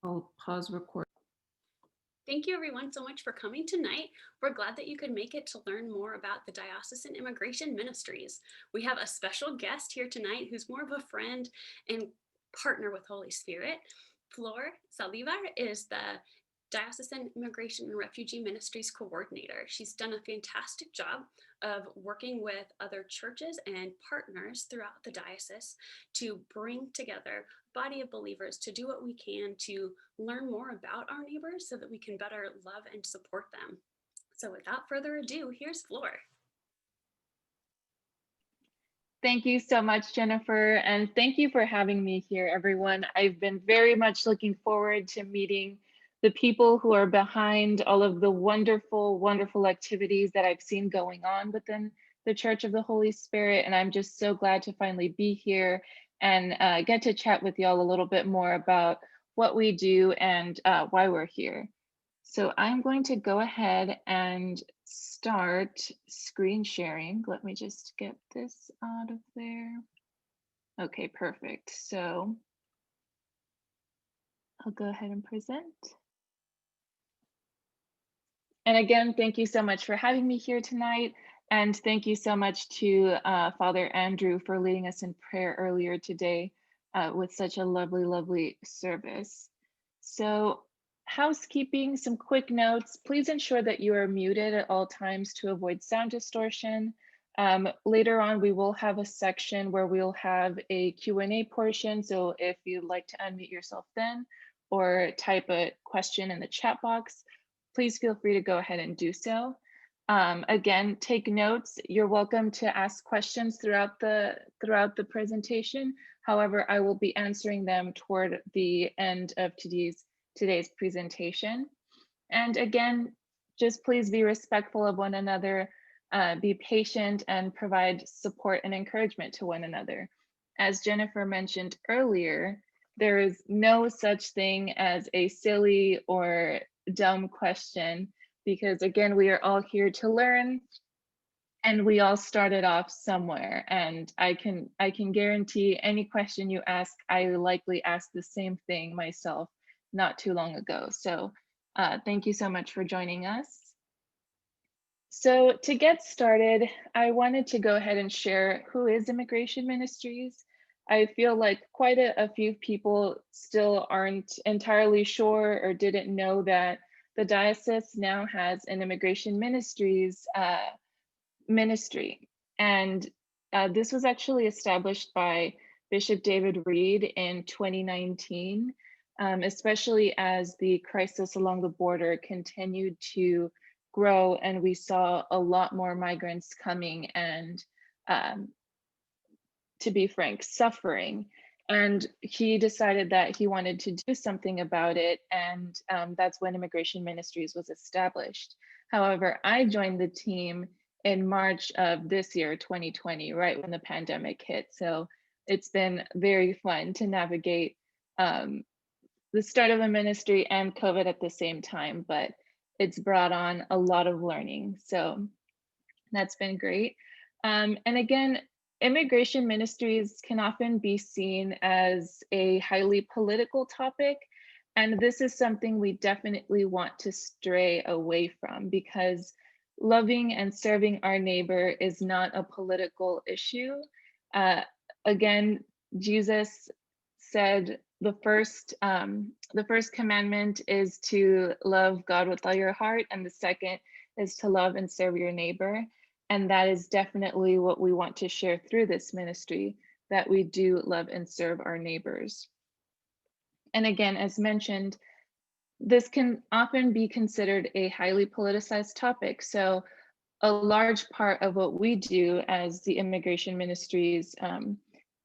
I'll pause record. Thank you everyone so much for coming tonight. We're glad that you could make it to learn more about the Diocesan Immigration Ministries. We have a special guest here tonight who's more of a friend and partner with Holy Spirit. Flor Saldivar is the Diocesan Immigration and Refugee Ministries coordinator. She's done a fantastic job of working with other churches and partners throughout the diocese to bring together a body of believers to do what we can to learn more about our neighbors so that we can better love and support them. So without further ado, here's Flor. Thank you so much, Jennifer, and thank you for having me here, everyone. I've been very much looking forward to meeting the people who are behind all of the wonderful, wonderful activities that I've seen going on within the Church of the Holy Spirit, and I'm just so glad to finally be here and get to chat with y'all a little bit more about what we do and why we're here. So I'm going to go ahead and start screen sharing. Let me just get this out of there. Okay, perfect. So I'll go ahead and present. And again, thank you so much for having me here tonight. And thank you so much to Father Andrew for leading us in prayer earlier today with such a lovely, lovely service. So housekeeping, some quick notes. Please ensure that you are muted at all times to avoid sound distortion. Later on, we will have a section where we'll have a Q&A portion. So if you'd like to unmute yourself then or type a question in the chat box, please feel free to go ahead and do so. Again, take notes. You're welcome to ask questions throughout the presentation. However, I will be answering them toward the end of today's presentation. And again, just please be respectful of one another, be patient, and provide support and encouragement to one another. As Jennifer mentioned earlier, there is no such thing as a silly or dumb question, because again, we are all here to learn, and we all started off somewhere. And I can guarantee any question you ask, I likely asked the same thing myself not too long ago. So thank you so much for joining us. So to get started, I wanted to go ahead and share who is Immigration Ministries. I feel like quite a few people still aren't entirely sure or didn't know that the diocese now has an Immigration Ministries ministry. And this was actually established by Bishop David Reed in 2019, especially as the crisis along the border continued to grow and we saw a lot more migrants coming and, to be frank, suffering. And he decided that he wanted to do something about it, and that's when Immigration Ministries was established. However, I joined the team in March of this year, 2020, right when the pandemic hit. So it's been very fun to navigate the start of a ministry and COVID at the same time, but it's brought on a lot of learning. So that's been great. And again, Immigration Ministries can often be seen as a highly political topic. And this is something we definitely want to stray away from, because loving and serving our neighbor is not a political issue. Again, Jesus said the first commandment is to love God with all your heart, and the second is to love and serve your neighbor. And that is definitely what we want to share through this ministry, that we do love and serve our neighbors. And again, as mentioned, this can often be considered a highly politicized topic. So a large part of what we do as the Immigration Ministries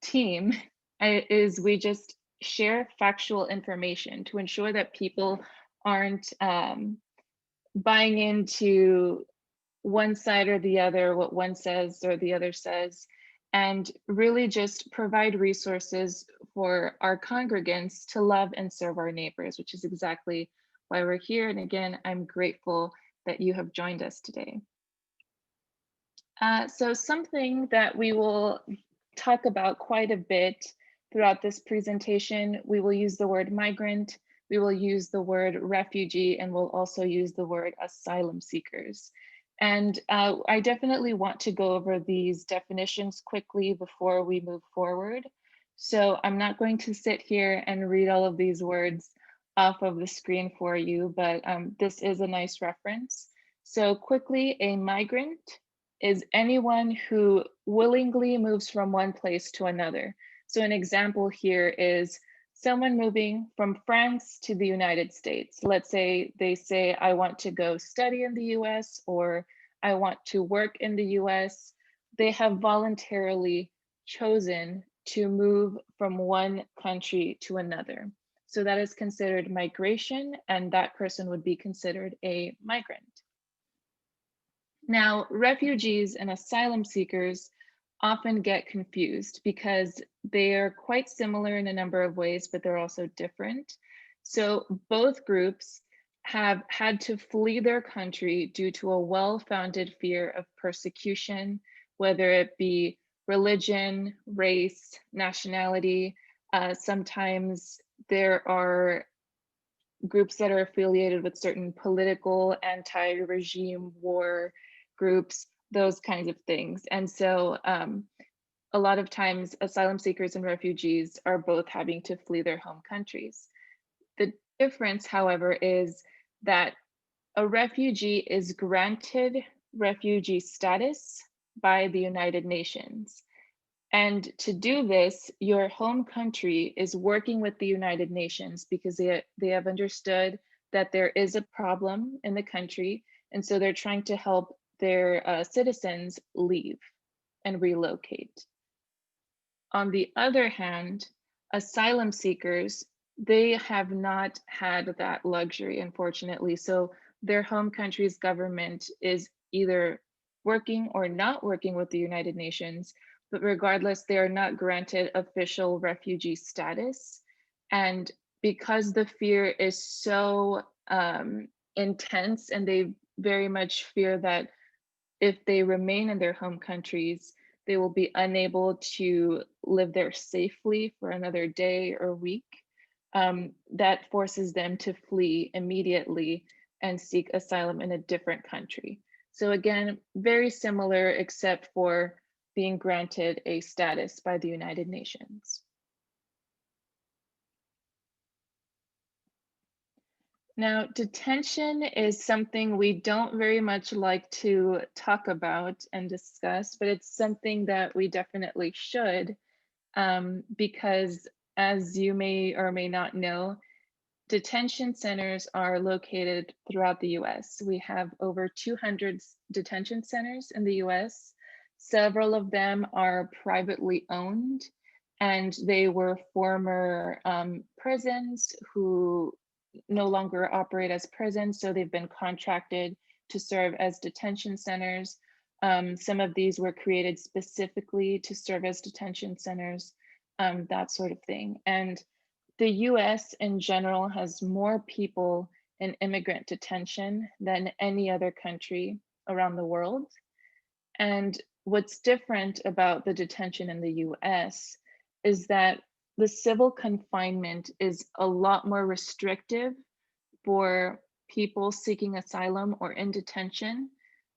team is we just share factual information to ensure that people aren't buying into one side or the other, what one says or the other says, and really just provide resources for our congregants to love and serve our neighbors, which is exactly why we're here. And again, I'm grateful that you have joined us today. So something that we will talk about quite a bit throughout this presentation, we will use the word migrant, we will use the word refugee, and we'll also use the word asylum seekers. And I definitely want to go over these definitions quickly before we move forward. So I'm not going to sit here and read all of these words off of the screen for you, but this is a nice reference. So quickly, a migrant is anyone who willingly moves from one place to another. So an example here is someone moving from France to the United States. Let's say they say, I want to go study in the US, or I want to work in the US. They have voluntarily chosen to move from one country to another. So that is considered migration, and that person would be considered a migrant. Now, refugees and asylum seekers often get confused because they are quite similar in a number of ways, but they're also different. So both groups have had to flee their country due to a well-founded fear of persecution, whether it be religion, race, nationality. Sometimes there are groups that are affiliated with certain political, anti-regime, war groups, those kinds of things. And so a lot of times asylum seekers and refugees are both having to flee their home countries. The difference, however, is that a refugee is granted refugee status by the United Nations. And to do this, your home country is working with the United Nations because they have understood that there is a problem in the country. And so they're trying to help their citizens leave and relocate. On the other hand, asylum seekers, they have not had that luxury, unfortunately. So their home country's government is either working or not working with the United Nations, but regardless, they are not granted official refugee status. And because the fear is so intense, and they very much fear that if they remain in their home countries, they will be unable to live there safely for another day or week. That forces them to flee immediately and seek asylum in a different country. So again, very similar, except for being granted a status by the United Nations. Now, detention is something we don't very much like to talk about and discuss, but it's something that we definitely should, because as you may or may not know, detention centers are located throughout the US. We have over 200 detention centers in the US. Several of them are privately owned, and they were former prisons who no longer operate as prisons, so they've been contracted to serve as detention centers. Some of these were created specifically to serve as detention centers, that sort of thing. And the US in general has more people in immigrant detention than any other country around the world. And what's different about the detention in the US is that the civil confinement is a lot more restrictive for people seeking asylum or in detention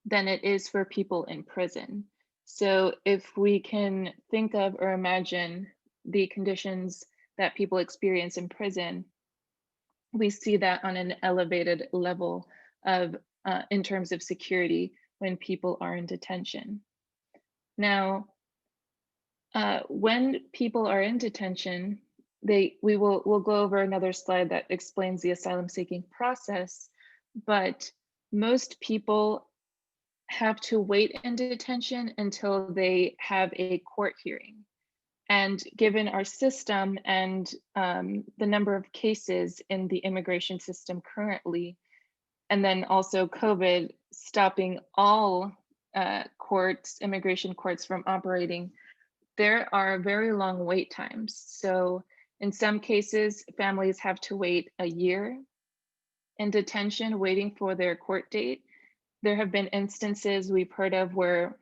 than it is for people in prison. So if we can think of or imagine the conditions that people experience in prison, we see that on an elevated level of in terms of security when people are in detention. Now, when people are in detention, we'll go over another slide that explains the asylum seeking process, but most people have to wait in detention until they have a court hearing. And given our system and the number of cases in the immigration system currently, and then also COVID stopping all courts, immigration courts from operating, there are very long wait times. So in some cases, families have to wait a year in detention waiting for their court date. There have been instances we've heard of where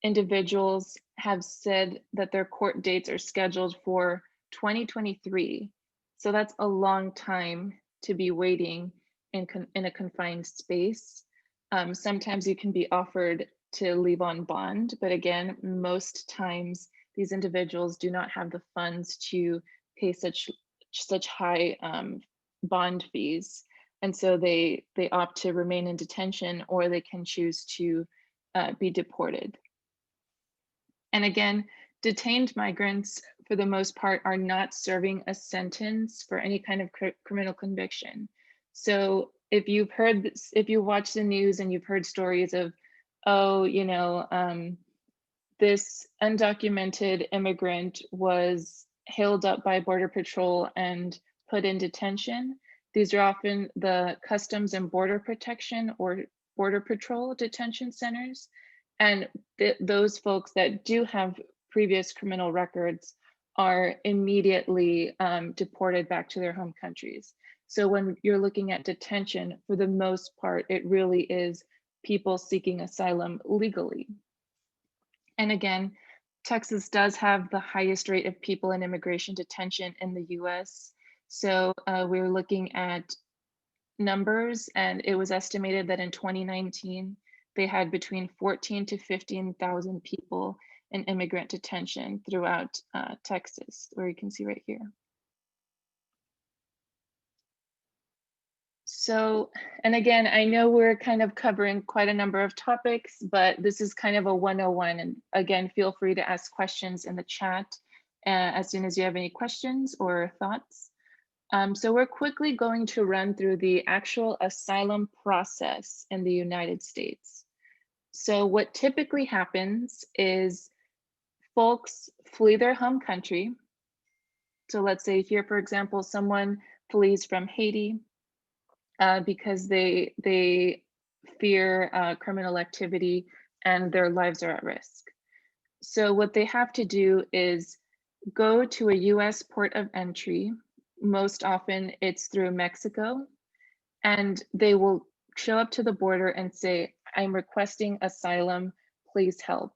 individuals have said that their court dates are scheduled for 2023. So that's a long time to be waiting in a confined space. Sometimes you can be offered to leave on bond, but again, most times these individuals do not have the funds to pay such high bond fees, and so they opt to remain in detention, or they can choose to be deported. And again, detained migrants, for the most part, are not serving a sentence for any kind of criminal conviction. So if you've heard this, if you watch the news and you've heard stories of, oh, this undocumented immigrant was hailed up by Border Patrol and put in detention, these are often the Customs and Border Protection or Border Patrol detention centers. And those folks that do have previous criminal records are immediately deported back to their home countries. So when you're looking at detention, for the most part, it really is people seeking asylum legally. And again, Texas does have the highest rate of people in immigration detention in the US. So we're looking at numbers, and it was estimated that in 2019, they had between 14 to 15,000 people in immigrant detention throughout Texas, where you can see right here. So, and again, I know we're kind of covering quite a number of topics, but this is kind of a 101. And again, feel free to ask questions in the chat as soon as you have any questions or thoughts. So we're quickly going to run through the actual asylum process in the United States. So what typically happens is folks flee their home country. So let's say here, for example, someone flees from Haiti because they fear criminal activity and their lives are at risk. So what they have to do is go to a US port of entry. Most often it's through Mexico, and they will show up to the border and say, I'm requesting asylum, please help.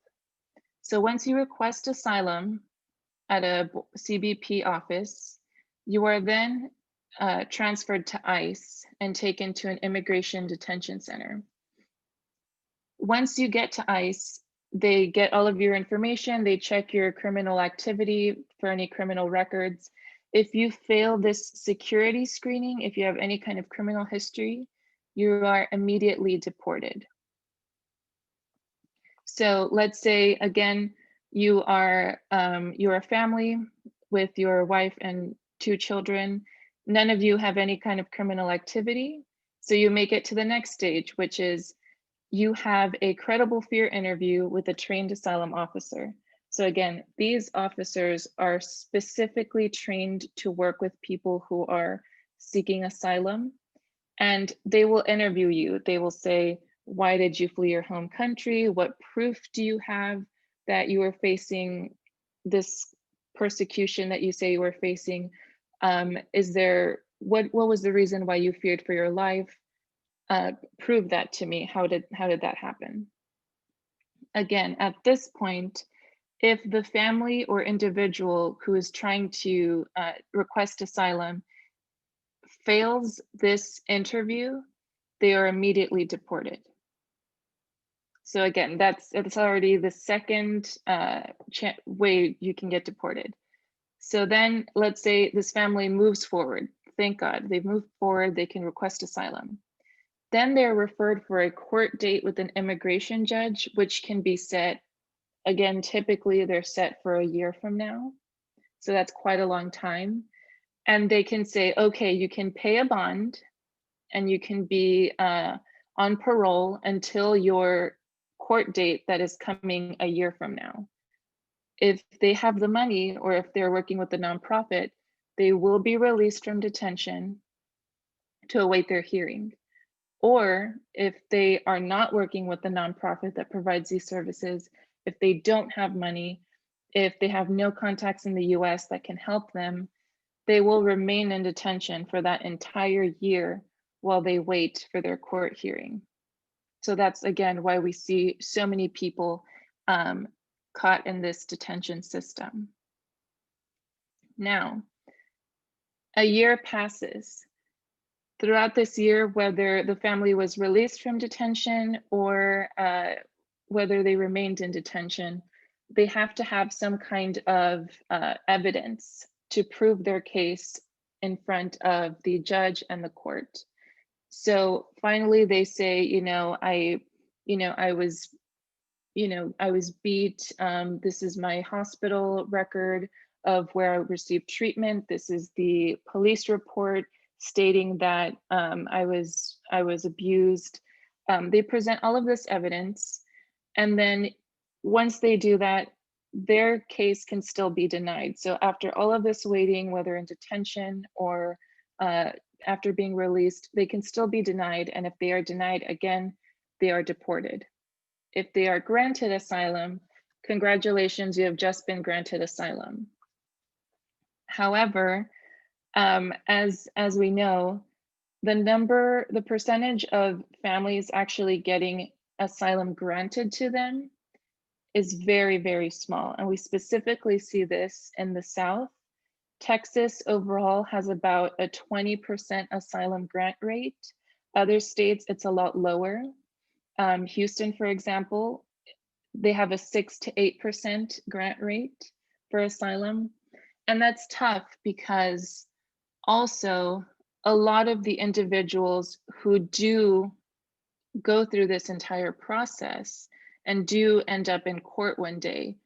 So once you request asylum at a CBP office, you are then transferred to ICE and taken to an immigration detention center. Once you get to ICE, they get all of your information, they check your criminal activity for any criminal records. If you fail this security screening, if you have any kind of criminal history, you are immediately deported. So let's say, again, you are a family with your wife and 2 children. None of you have any kind of criminal activity. So you make it to the next stage, which is you have a credible fear interview with a trained asylum officer. So again, these officers are specifically trained to work with people who are seeking asylum, and they will interview you. They will say, why did you flee your home country? What proof do you have that you are facing this persecution that you say you were facing? What was the reason why you feared for your life? Prove that to me. How did that happen? Again, at this point, if the family or individual who is trying to request asylum fails this interview, they are immediately deported. So again, it's already the second way you can get deported. So then let's say this family moves forward. Thank God, they've moved forward, they can request asylum. Then they're referred for a court date with an immigration judge, which can be set, again, typically they're set for a year from now. So that's quite a long time. And they can say, okay, you can pay a bond and you can be on parole until your court date that is coming a year from now. If they have the money, or if they're working with a nonprofit, they will be released from detention to await their hearing. Or if they are not working with the nonprofit that provides these services, if they don't have money, if they have no contacts in the US that can help them, they will remain in detention for that entire year while they wait for their court hearing. So that's, again, why we see so many people caught in this detention system. Now, a year passes. throughout this year, whether the family was released from detention or whether they remained in detention, they have to have some kind of evidence to prove their case in front of the judge and the court. So finally they say, I was, I was beat. This is my hospital record of where I received treatment. This is the police report stating that I was abused. They present all of this evidence, and then once they do that, their case can still be denied. So after all of this waiting, whether in detention or after being released, they can still be denied. And if they are denied again, they are deported. If they are granted asylum, congratulations, you have just been granted asylum. However, as we know, the percentage of families actually getting asylum granted to them is very, very small. And we specifically see this in the South. Texas overall has about a 20% asylum grant rate. Other states, it's a lot lower. Houston, for example, they have a 6 to 8% grant rate for asylum. And that's tough because also a lot of the individuals who do go through this entire process and do end up in court one day,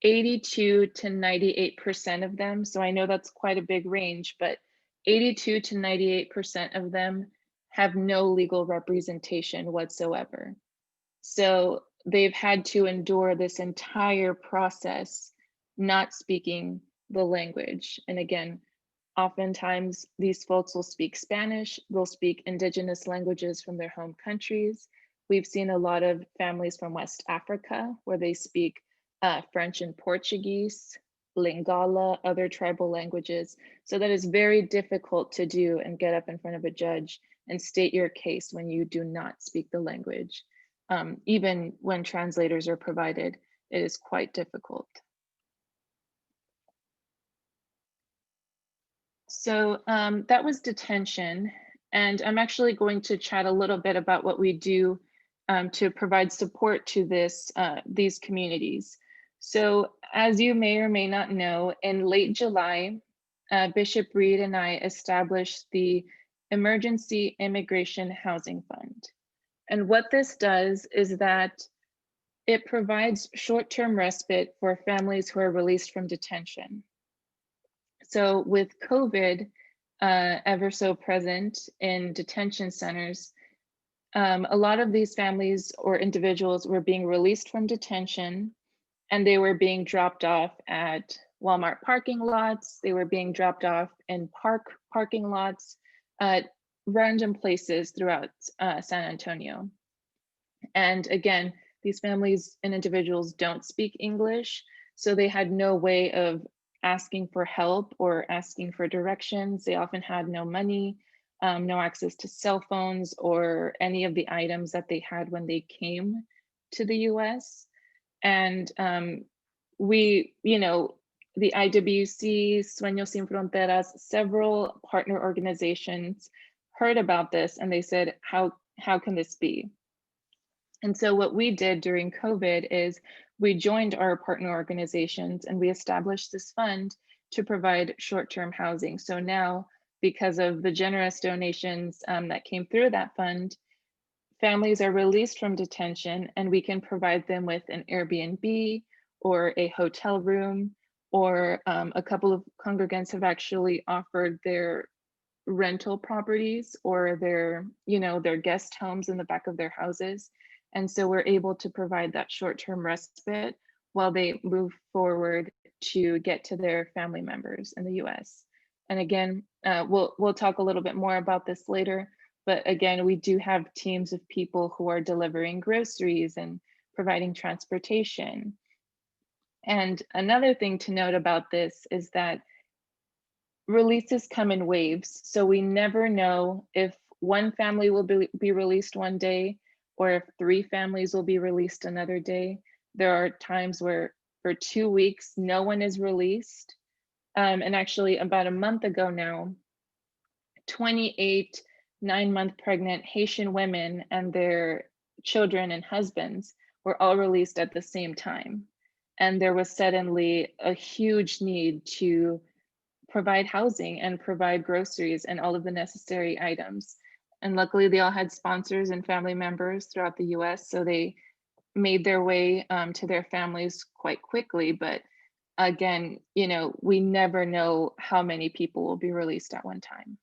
82 to 98% of them, so I know that's quite a big range, but 82 to 98% of them have no legal representation whatsoever. So they've had to endure this entire process not speaking the language. And again, oftentimes these folks will speak Spanish, they'll speak indigenous languages from their home countries. We've seen a lot of families from West Africa where they speak French and Portuguese, Lingala, other tribal languages. So that is very difficult to do and get up in front of a judge and state your case when you do not speak the language. Even when translators are provided, it is quite difficult. So that was detention. And I'm actually going to chat a little bit about what we do to provide support to these communities. So as you may or may not know, in late July, Bishop Reed and I established the Emergency Immigration Housing Fund. And what this does is that it provides short-term respite for families who are released from detention. So with COVID ever so present in detention centers, a lot of these families or individuals were being released from detention and they were being dropped off at Walmart parking lots. They were being dropped off in parking lots at random places throughout San Antonio. And again, these families and individuals don't speak English, so they had no way of asking for help or asking for directions. They often had no money, no access to cell phones or any of the items that they had when they came to the US. And we, the IWC, Sueños Sin Fronteras, several partner organizations heard about this and they said, how can this be? And so what we did during COVID is we joined our partner organizations and we established this fund to provide short-term housing. So now, because of the generous donations that came through that fund, families are released from detention and we can provide them with an Airbnb or a hotel room, or a couple of congregants have actually offered their rental properties or their guest homes in the back of their houses. And so we're able to provide that short-term respite while they move forward to get to their family members in the US. And again, we'll talk a little bit more about this later, but again, we do have teams of people who are delivering groceries and providing transportation. And another thing to note about this is that releases come in waves. So we never know if one family will be released one day or if 3 families will be released another day. There are times where for 2 weeks, no one is released. And actually about a month ago now, 28 9-month pregnant Haitian women and their children and husbands were all released at the same time. And there was suddenly a huge need to provide housing and provide groceries and all of the necessary items. And luckily, they all had sponsors and family members throughout the US, so they made their way to their families quite quickly. But again, we never know how many people will be released at one time.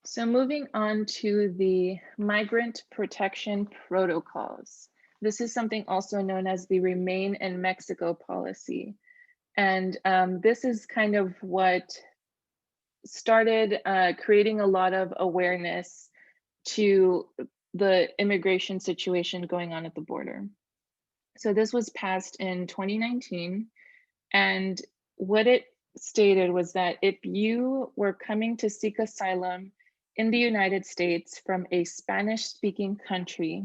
So moving on to the migrant protection protocols. This is something also known as the Remain in Mexico policy. And this is kind of what started creating a lot of awareness to the immigration situation going on at the border. So this was passed in 2019. And what it stated was that if you were coming to seek asylum in the United States from a Spanish-speaking country,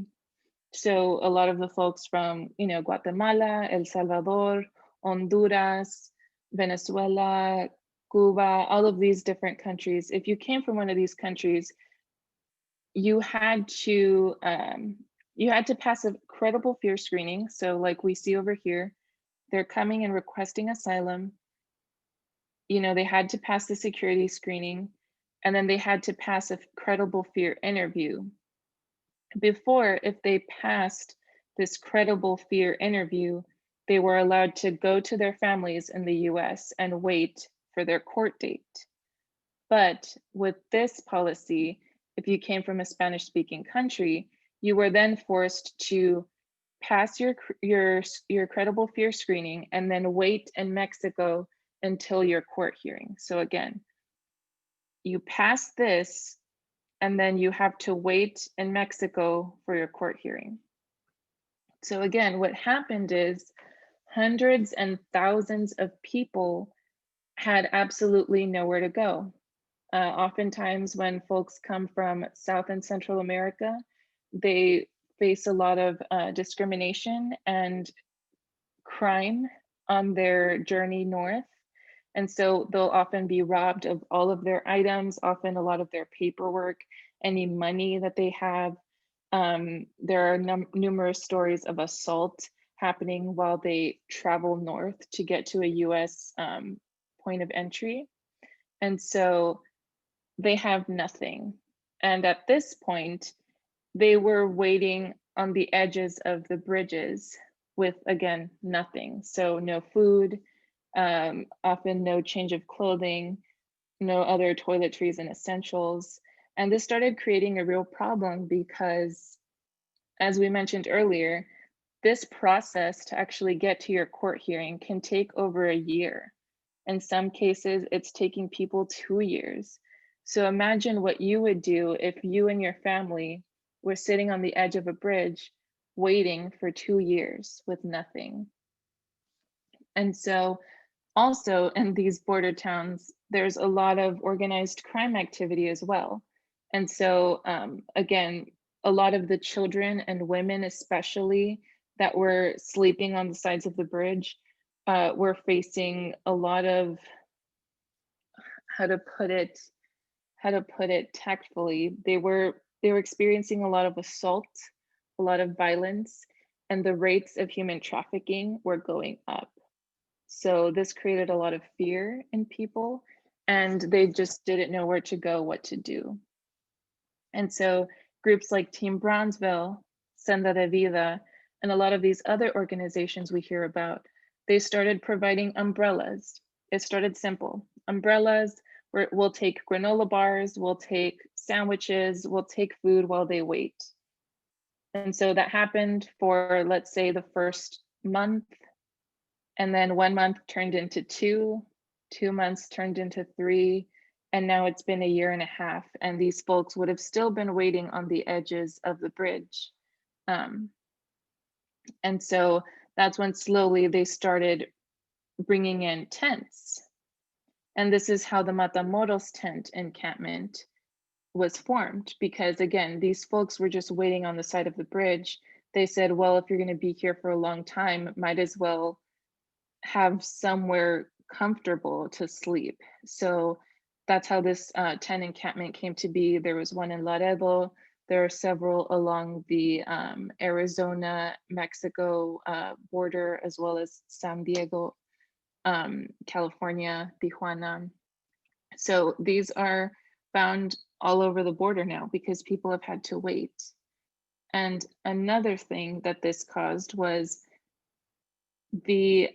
so a lot of the folks from, Guatemala, El Salvador, Honduras, Venezuela, Cuba, all of these different countries, if you came from one of these countries, you had to pass a credible fear screening. So like we see over here, they're coming and requesting asylum. They had to pass the security screening, and then they had to pass a credible fear interview. Before, if they passed this credible fear interview, they were allowed to go to their families in the US and wait for their court date. But with this policy, if you came from a Spanish-speaking country, you were then forced to pass your credible fear screening and then wait in Mexico until your court hearing. So again, you pass this and then you have to wait in Mexico for your court hearing. So again, what happened is hundreds and thousands of people had absolutely nowhere to go. Oftentimes when folks come from South and Central America, they face a lot of discrimination and crime on their journey north. And so they'll often be robbed of all of their items, often a lot of their paperwork, any money that they have. There are numerous stories of assault happening while they travel north to get to a US point of entry. And so they have nothing. And at this point, they were waiting on the edges of the bridges with, again, nothing. So no food, often no change of clothing, no other toiletries and essentials. And this started creating a real problem because, as we mentioned earlier, this process to actually get to your court hearing can take over a year. In some cases, it's taking people 2 years. So imagine what you would do if you and your family were sitting on the edge of a bridge waiting for 2 years with nothing. And so also in these border towns, there's a lot of organized crime activity as well. And so again, a lot of the children and women especially that were sleeping on the sides of the bridge were facing a lot of, how to put it tactfully, they were experiencing a lot of assault, a lot of violence, and the rates of human trafficking were going up. So this created a lot of fear in people, and they just didn't know where to go, what to do. And so groups like Team Bronzeville, Senda de Vida, and a lot of these other organizations we hear about, they started providing umbrellas. It started simple. Umbrellas, where we'll take granola bars, we'll take sandwiches, we'll take food while they wait. And so that happened for, let's say, the first month, and then 1 month turned into 2, 2 months turned into 3, and now it's been a year and a half, and these folks would have still been waiting on the edges of the bridge. And so that's when slowly they started bringing in tents. And this is how the Matamoros tent encampment was formed, because again, these folks were just waiting on the side of the bridge. They said, well, if you're going to be here for a long time, might as well have somewhere comfortable to sleep. So that's how this 10 encampment came to be. There was one in Laredo. There are several along the Arizona, Mexico border, as well as San Diego, California, Tijuana. So these are found all over the border now because people have had to wait. And another thing that this caused was the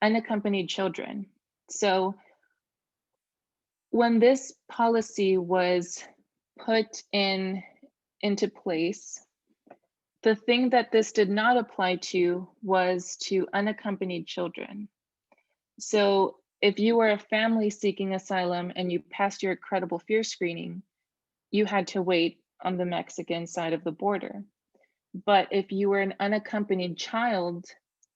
unaccompanied children. So when this policy was put into place, the thing that this did not apply to was to unaccompanied children. So if you were a family seeking asylum and you passed your credible fear screening, you had to wait on the Mexican side of the border. But if you were an unaccompanied child,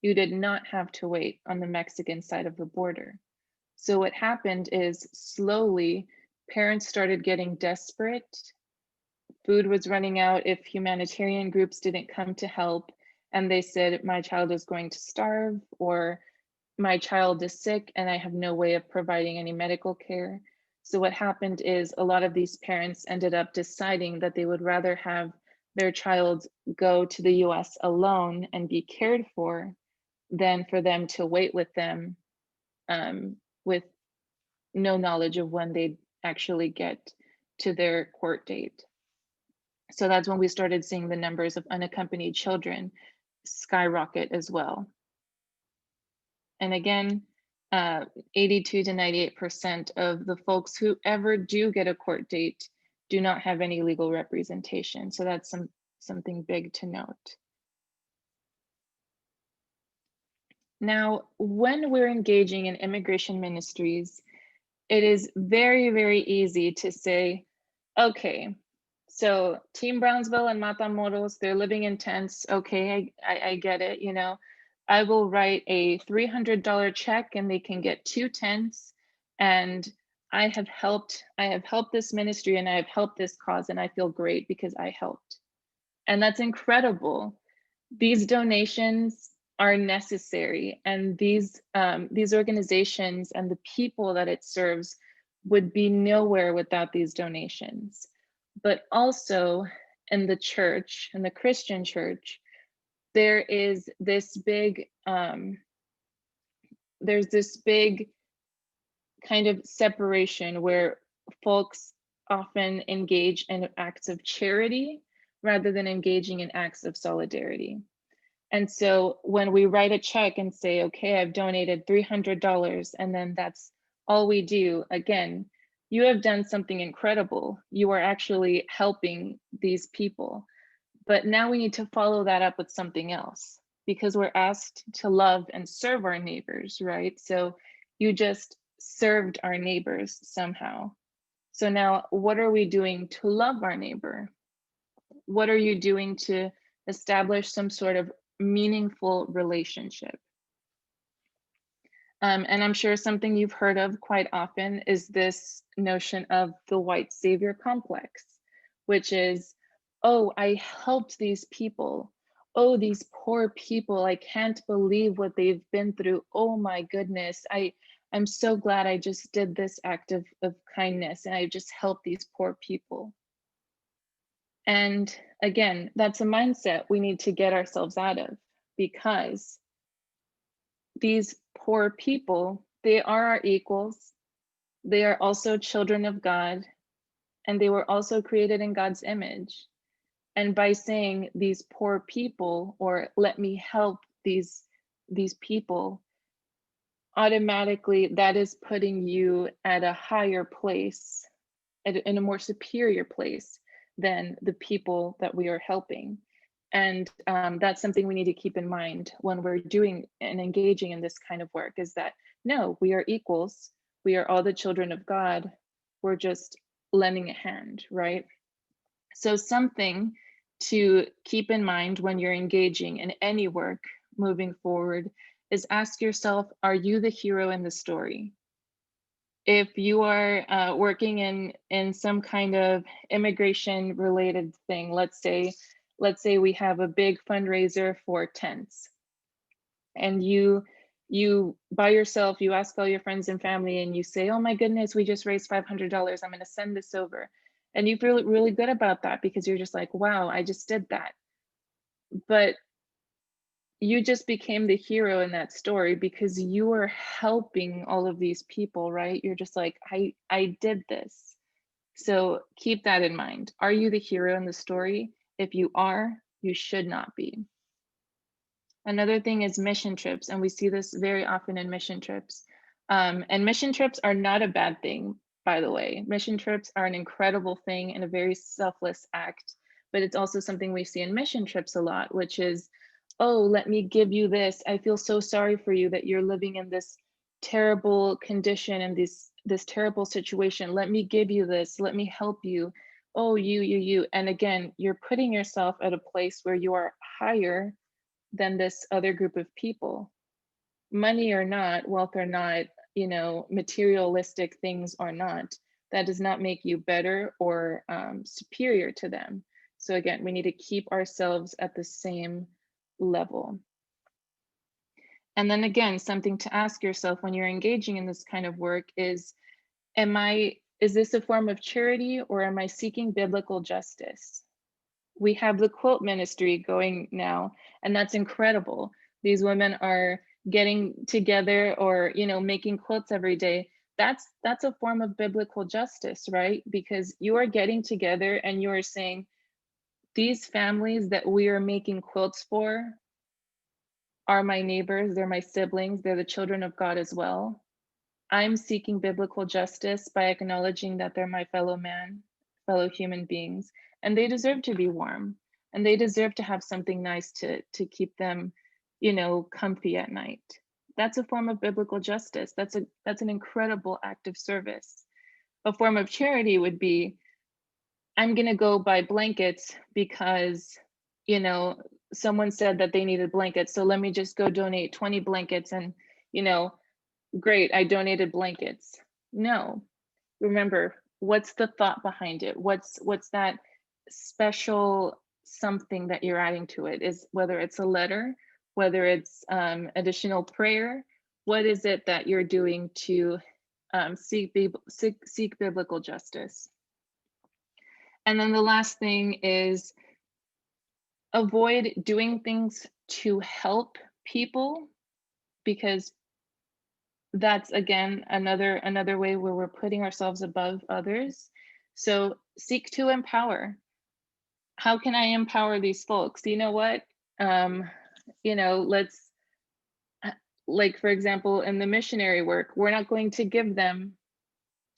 you did not have to wait on the Mexican side of the border. So what happened is slowly parents started getting desperate. Food was running out if humanitarian groups didn't come to help. And they said, my child is going to starve, or my child is sick and I have no way of providing any medical care. So what happened is a lot of these parents ended up deciding that they would rather have their child go to the US alone and be cared for than for them to wait with them with no knowledge of when they'd actually get to their court date. So that's when we started seeing the numbers of unaccompanied children skyrocket as well. And again, 82 to 98% of the folks who ever do get a court date do not have any legal representation. So that's something big to note. Now, when we're engaging in immigration ministries, it is very, very easy to say, okay, so Team Brownsville and Matamoros, they're living in tents. Okay, I get it, you know. I will write a $300 check and they can get 2 tents. And I have helped this ministry and I have helped this cause and I feel great because I helped. And that's incredible. These donations are necessary, and these organizations and the people that it serves would be nowhere without these donations. But also in the church, in the Christian church, there is this big there's this big kind of separation where folks often engage in acts of charity rather than engaging in acts of solidarity. And so when we write a check and say, okay, I've donated $300, and then that's all we do, again, you have done something incredible. You are actually helping these people. But now we need to follow that up with something else, because we're asked to love and serve our neighbors, right? So you just served our neighbors somehow. So now what are we doing to love our neighbor? What are you doing to establish some sort of meaningful relationship? And I'm sure something you've heard of quite often is this notion of the white savior complex, which is, oh, I helped these people. Oh, these poor people, I can't believe what they've been through. Oh my goodness, I'm so glad I just did this act of kindness and I just helped these poor people. And again, that's a mindset we need to get ourselves out of, because these poor people, they are our equals. They are also children of God, and they were also created in God's image. And by saying these poor people, or let me help these people, automatically that is putting you at a higher place, in a more superior place than the people that we are helping. And that's something we need to keep in mind when we're doing and engaging in this kind of work, is that no, we are equals. We are all the children of God. We're just lending a hand, right? So something to keep in mind when you're engaging in any work moving forward is ask yourself, are you the hero in the story? If you are working in some kind of immigration related thing, let's say we have a big fundraiser for tents, and you you by yourself, you ask all your friends and family and you say, oh my goodness, we just raised $500. I'm going to send this over. And you feel really good about that because you're just like, wow, I just did that. But you just became the hero in that story because you were helping all of these people, right? You're just like, I did this. So keep that in mind. Are you the hero in the story? If you are, you should not be. Another thing is mission trips, and we see this very often in mission trips. And mission trips are not a bad thing, by the way. Mission trips are an incredible thing and a very selfless act, but it's also something we see in mission trips a lot, which is, oh, let me give you this. I feel so sorry for you that you're living in this terrible condition and this terrible situation. Let me give you this. Let me help you. Oh, you. And again, you're putting yourself at a place where you are higher than this other group of people. Money or not, wealth or not, materialistic things or not, that does not make you better or superior to them. So again, we need to keep ourselves at the same level. And then again, something to ask yourself when you're engaging in this kind of work is this a form of charity or am I seeking biblical justice? We have the quilt ministry going now, and that's incredible. These women are getting together or making quilts every day. That's a form of biblical justice, right? Because you are getting together and you are saying, these families that we are making quilts for are my neighbors, they're my siblings, they're the children of God as well. I'm seeking biblical justice by acknowledging that they're my fellow man, fellow human beings, and they deserve to be warm, and they deserve to have something nice to keep them, comfy at night. That's a form of biblical justice. That's an incredible act of service. A form of charity would be, I'm gonna go buy blankets because, someone said that they needed blankets, so let me just go donate 20 blankets and, great, I donated blankets. No, remember, what's the thought behind it? What's that special something that you're adding to it? Is whether it's a letter, whether it's additional prayer, what is it that you're doing to seek biblical justice? And then the last thing is avoid doing things to help people, because that's again another way where we're putting ourselves above others. So seek to empower. How can I empower these folks? You know what? Let's, like for example, in the missionary work, we're not going to give them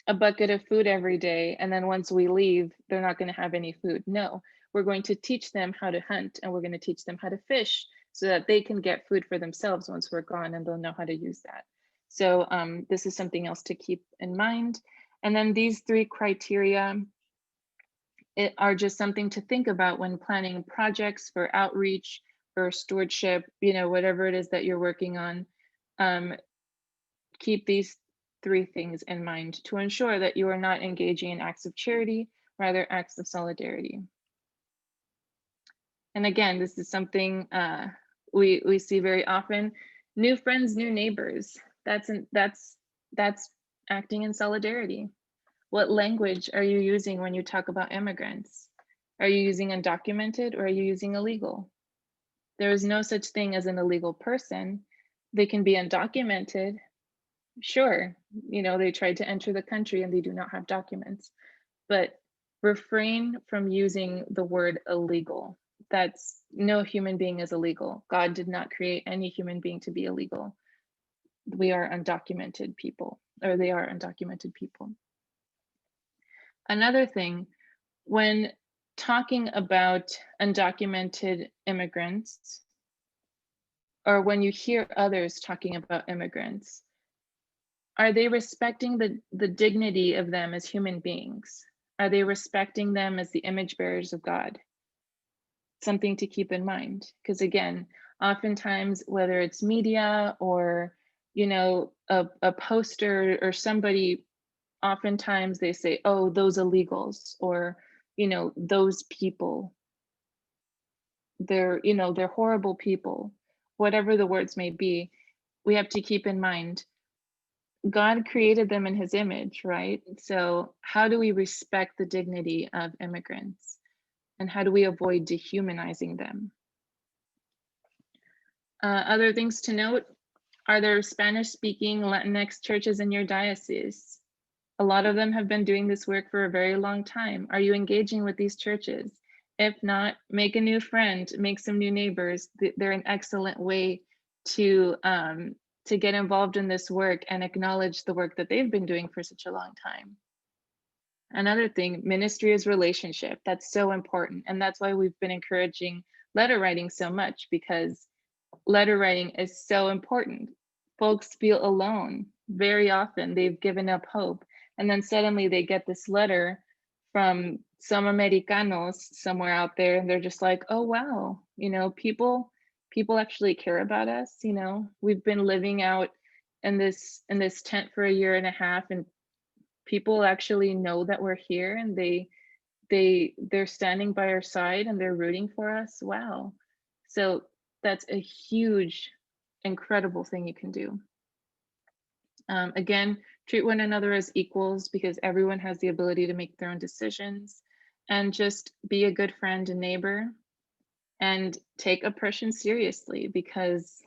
a bucket of food every day and then once we leave they're not going to have any food. No, we're going to teach them how to hunt and we're going to teach them how to fish so that they can get food for themselves once we're gone and they'll know how to use that. So this is something else to keep in mind. And then these three criteria are just something to think about when planning projects for outreach, for stewardship, whatever it is that you're working on. Keep these three things in mind to ensure that you are not engaging in acts of charity, rather acts of solidarity. And again, this is something we see very often. New friends, new neighbors. That's acting in solidarity. What language are you using when you talk about immigrants? Are you using undocumented or are you using illegal? There is no such thing as an illegal person. They can be undocumented. Sure, they tried to enter the country and they do not have documents, but refrain from using the word illegal. That's, no human being is illegal. God did not create any human being to be illegal. We are undocumented people, or they are undocumented people. Another thing, when talking about undocumented immigrants, or when you hear others talking about immigrants, are they respecting the dignity of them as human beings? Are they respecting them as the image bearers of God? Something to keep in mind, because again, oftentimes, whether it's media or a poster or somebody, oftentimes they say, oh, those illegals, or those people, they're horrible people, whatever the words may be. we have to keep in mind, God created them in his image, right? So how do we respect the dignity of immigrants? And how do we avoid dehumanizing them? Other things to note, are there Spanish-speaking Latinx churches in your diocese? A lot of them have been doing this work for a very long time. Are you engaging with these churches? If not, make a new friend, make some new neighbors. They're an excellent way to get involved in this work and acknowledge the work that they've been doing for such a long time. Another thing, ministry is relationship. That's so important. And that's why we've been encouraging letter writing so much, because letter writing is so important. Folks feel alone very often. They've given up hope. And then suddenly they get this letter from some Americanos somewhere out there, and they're just like, oh, wow, you know, people actually care about us. You know, we've been living out in this tent for a year and a half, and people actually know that we're here, and they're standing by our side and they're rooting for us. Wow. So that's a huge, incredible thing you can do. Again, treat one another as equals, because everyone has the ability to make their own decisions, and just be a good friend and neighbor, and take oppression seriously, because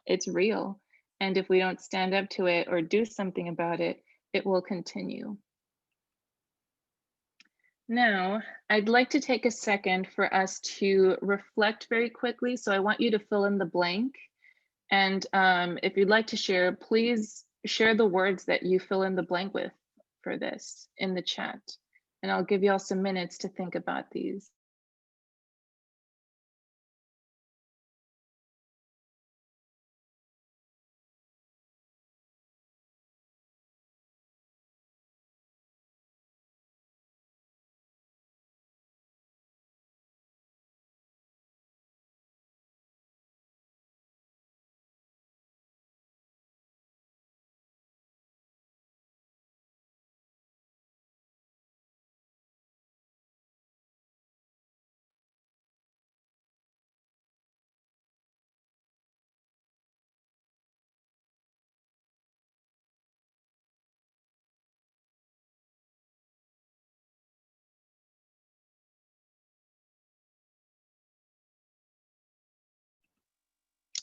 it's real. And if we don't stand up to it or do something about it, it will continue. Now, I'd like to take a second for us to reflect very quickly. So I want you to fill in the blank. And if you'd like to share, please share the words that you fill in the blank with for this in the chat. And I'll give you all some minutes to think about these.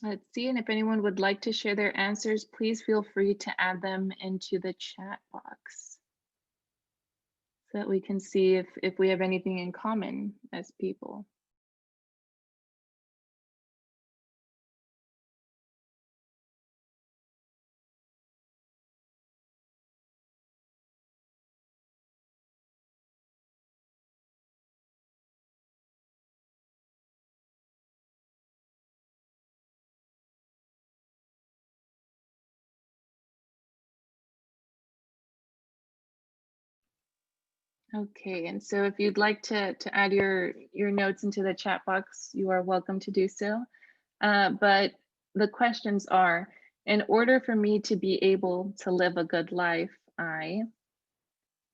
Let's see, and if anyone would like to share their answers, please feel free to add them into the chat box so that we can see if we have anything in common as people. Okay, and so if you'd like to add your notes into the chat box, you are welcome to do so. But the questions are, in order for me to be able to live a good life,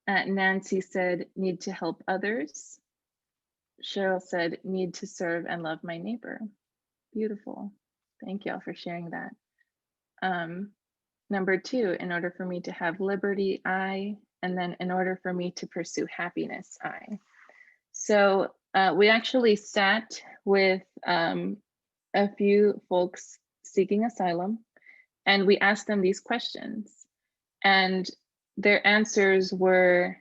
Nancy said, need to help others. Cheryl said, need to serve and love my neighbor. Beautiful. Thank y'all for sharing that. Number 2, in order for me to have liberty, and then in order for me to pursue happiness, So we actually sat with a few folks seeking asylum, and we asked them these questions, and their answers were,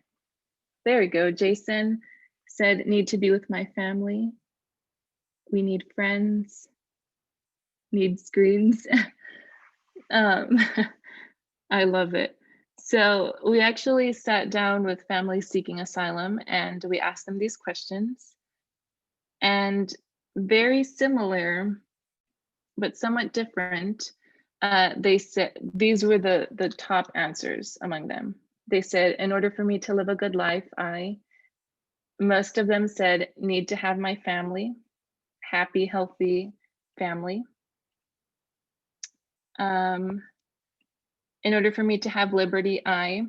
there we go. Jason said, need to be with my family. We need friends, need screens. I love it. So we actually sat down with families seeking asylum, and we asked them these questions, and very similar, but somewhat different. They said, these were the top answers among them. They said, in order for me to live a good life, most of them said, need to have my family, happy, healthy family. In order for me to have liberty, a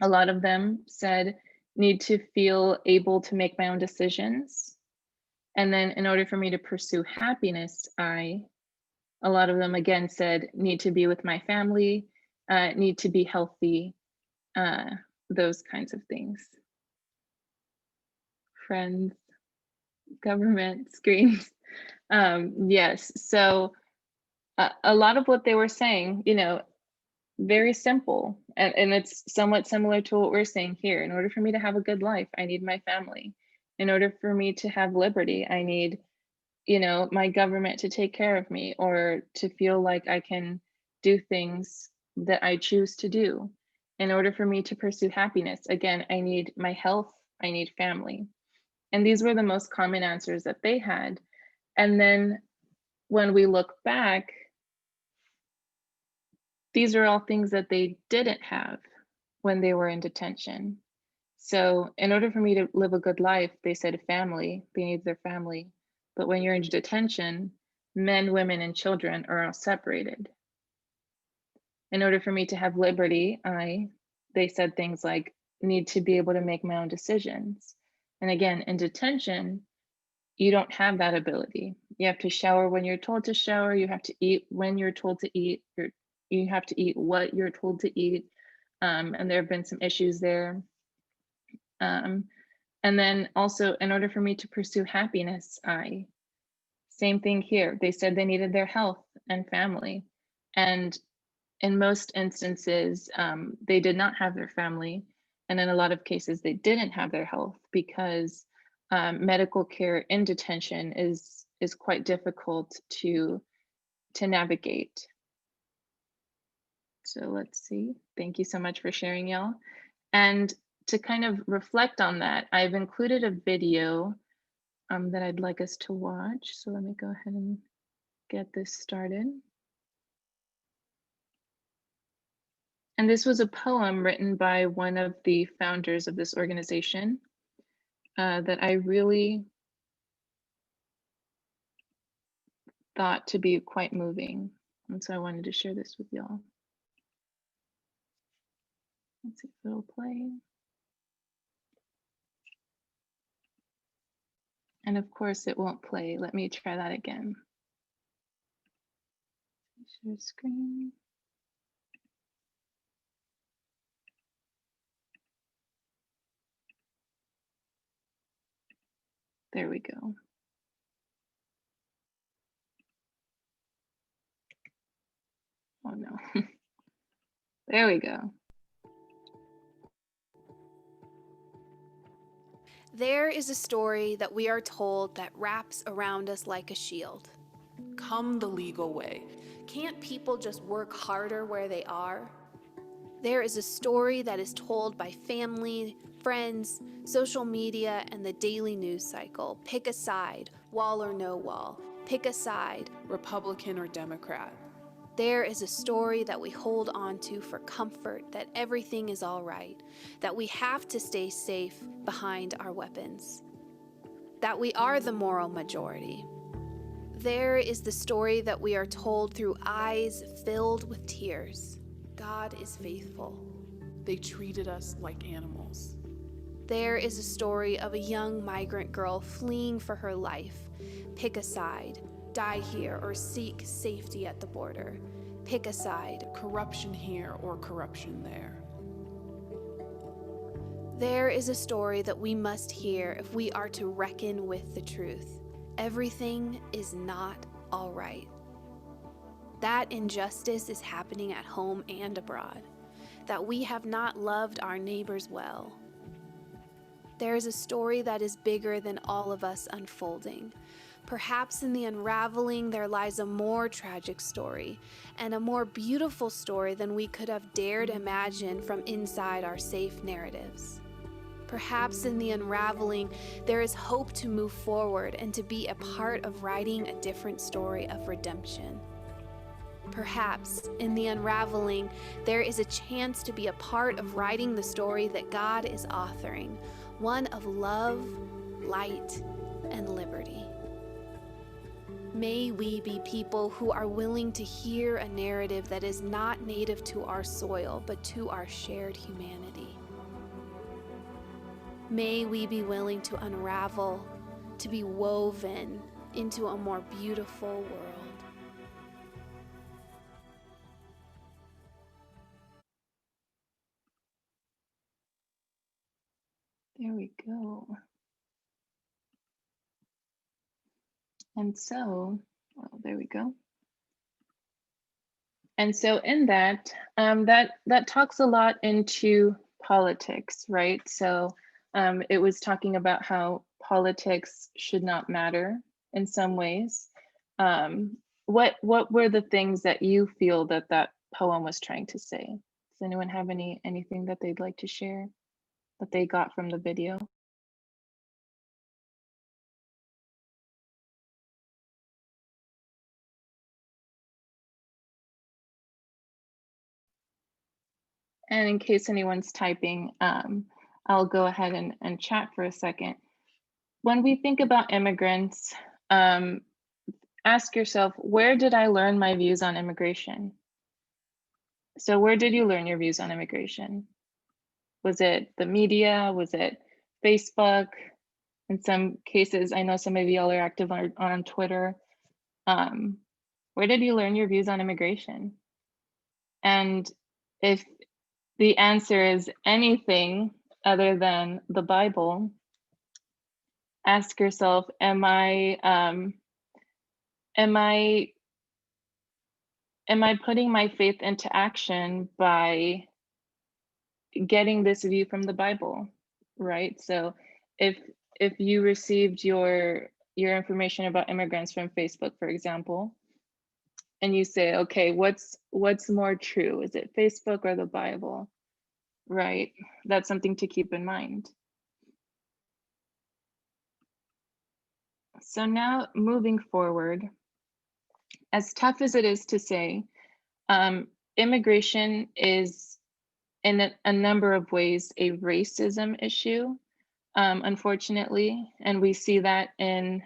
lot of them said, need to feel able to make my own decisions. And then in order for me to pursue happiness, a A lot of them again said, need to be with my family, need to be healthy, uh, those kinds of things. Friends, government, screens. Yes, so a lot of what they were saying, very simple. And it's somewhat similar to what we're saying here. In order for me to have a good life, I need my family. In order for me to have liberty, I need, my government to take care of me or to feel like I can do things that I choose to do. In order for me to pursue happiness, again, I need my health, I need family. And these were the most common answers that they had. And then when we look back, these are all things that they didn't have when they were in detention. So, in order for me to live a good life, they said family, they need their family. But when you're in detention, men, women, and children are all separated. In order for me to have liberty, they said things like, need to be able to make my own decisions. And again, in detention, you don't have that ability. You have to shower when you're told to shower. You have to eat when you're told to eat. You have to eat what you're told to eat. And there have been some issues there. And then also, in order for me to pursue happiness, same thing here. They said they needed their health and family. And in most instances, they did not have their family. And in a lot of cases, they didn't have their health because medical care in detention is quite difficult to navigate. So let's see. Thank you so much for sharing, y'all. And to kind of reflect on that, I've included a video that I'd like us to watch. So let me go ahead and get this started. And this was a poem written by one of the founders of this organization that I really thought to be quite moving. And so I wanted to share this with y'all. Let's see if it'll play. And of course it won't play. Let me try that again. Share screen. There we go. Oh no. There we go. There is a story that we are told that wraps around us like a shield. Come the legal way. Can't people just work harder where they are? There is a story that is told by family, friends, social media, and the daily news cycle. Pick a side, wall or no wall. Pick a side, Republican or Democrat. There is a story that we hold on to for comfort, that everything is all right, that we have to stay safe behind our weapons, that we are the moral majority. There is the story that we are told through eyes filled with tears. God is faithful. They treated us like animals. There is a story of a young migrant girl fleeing for her life. Pick a side. Die here or seek safety at the border. Pick a side. Corruption here or corruption there. There is a story that we must hear if we are to reckon with the truth. Everything is not all right. That injustice is happening at home and abroad. That we have not loved our neighbors well. There is a story that is bigger than all of us unfolding. Perhaps in the unraveling there lies a more tragic story, and a more beautiful story than we could have dared imagine from inside our safe narratives. Perhaps in the unraveling there is hope to move forward and to be a part of writing a different story of redemption. Perhaps in the unraveling there is a chance to be a part of writing the story that God is authoring, one of love, light, and liberty. May we be people who are willing to hear a narrative that is not native to our soil, but to our shared humanity. May we be willing to unravel, to be woven into a more beautiful world. There we go. And so, oh, there we go. And so in that, that talks a lot into politics, right? So it was talking about how politics should not matter in some ways. What were the things that you feel that that poem was trying to say? Does anyone have anything that they'd like to share that they got from the video? And in case anyone's typing, I'll go ahead and chat for a second. When we think about immigrants, ask yourself, where did I learn my views on immigration? So where did you learn your views on immigration? Was it the media? Was it Facebook? In some cases, I know some of y'all are active on Twitter. Where did you learn your views on immigration? And if the answer is anything other than the Bible, ask yourself, am I putting my faith into action by getting this view from the Bible, right? So if you received your information about immigrants from Facebook, for example, and you say, okay, what's more true? Is it Facebook or the Bible? Right? That's something to keep in mind. So now moving forward, as tough as it is to say, immigration is in a number of ways a racism issue, unfortunately, and we see that in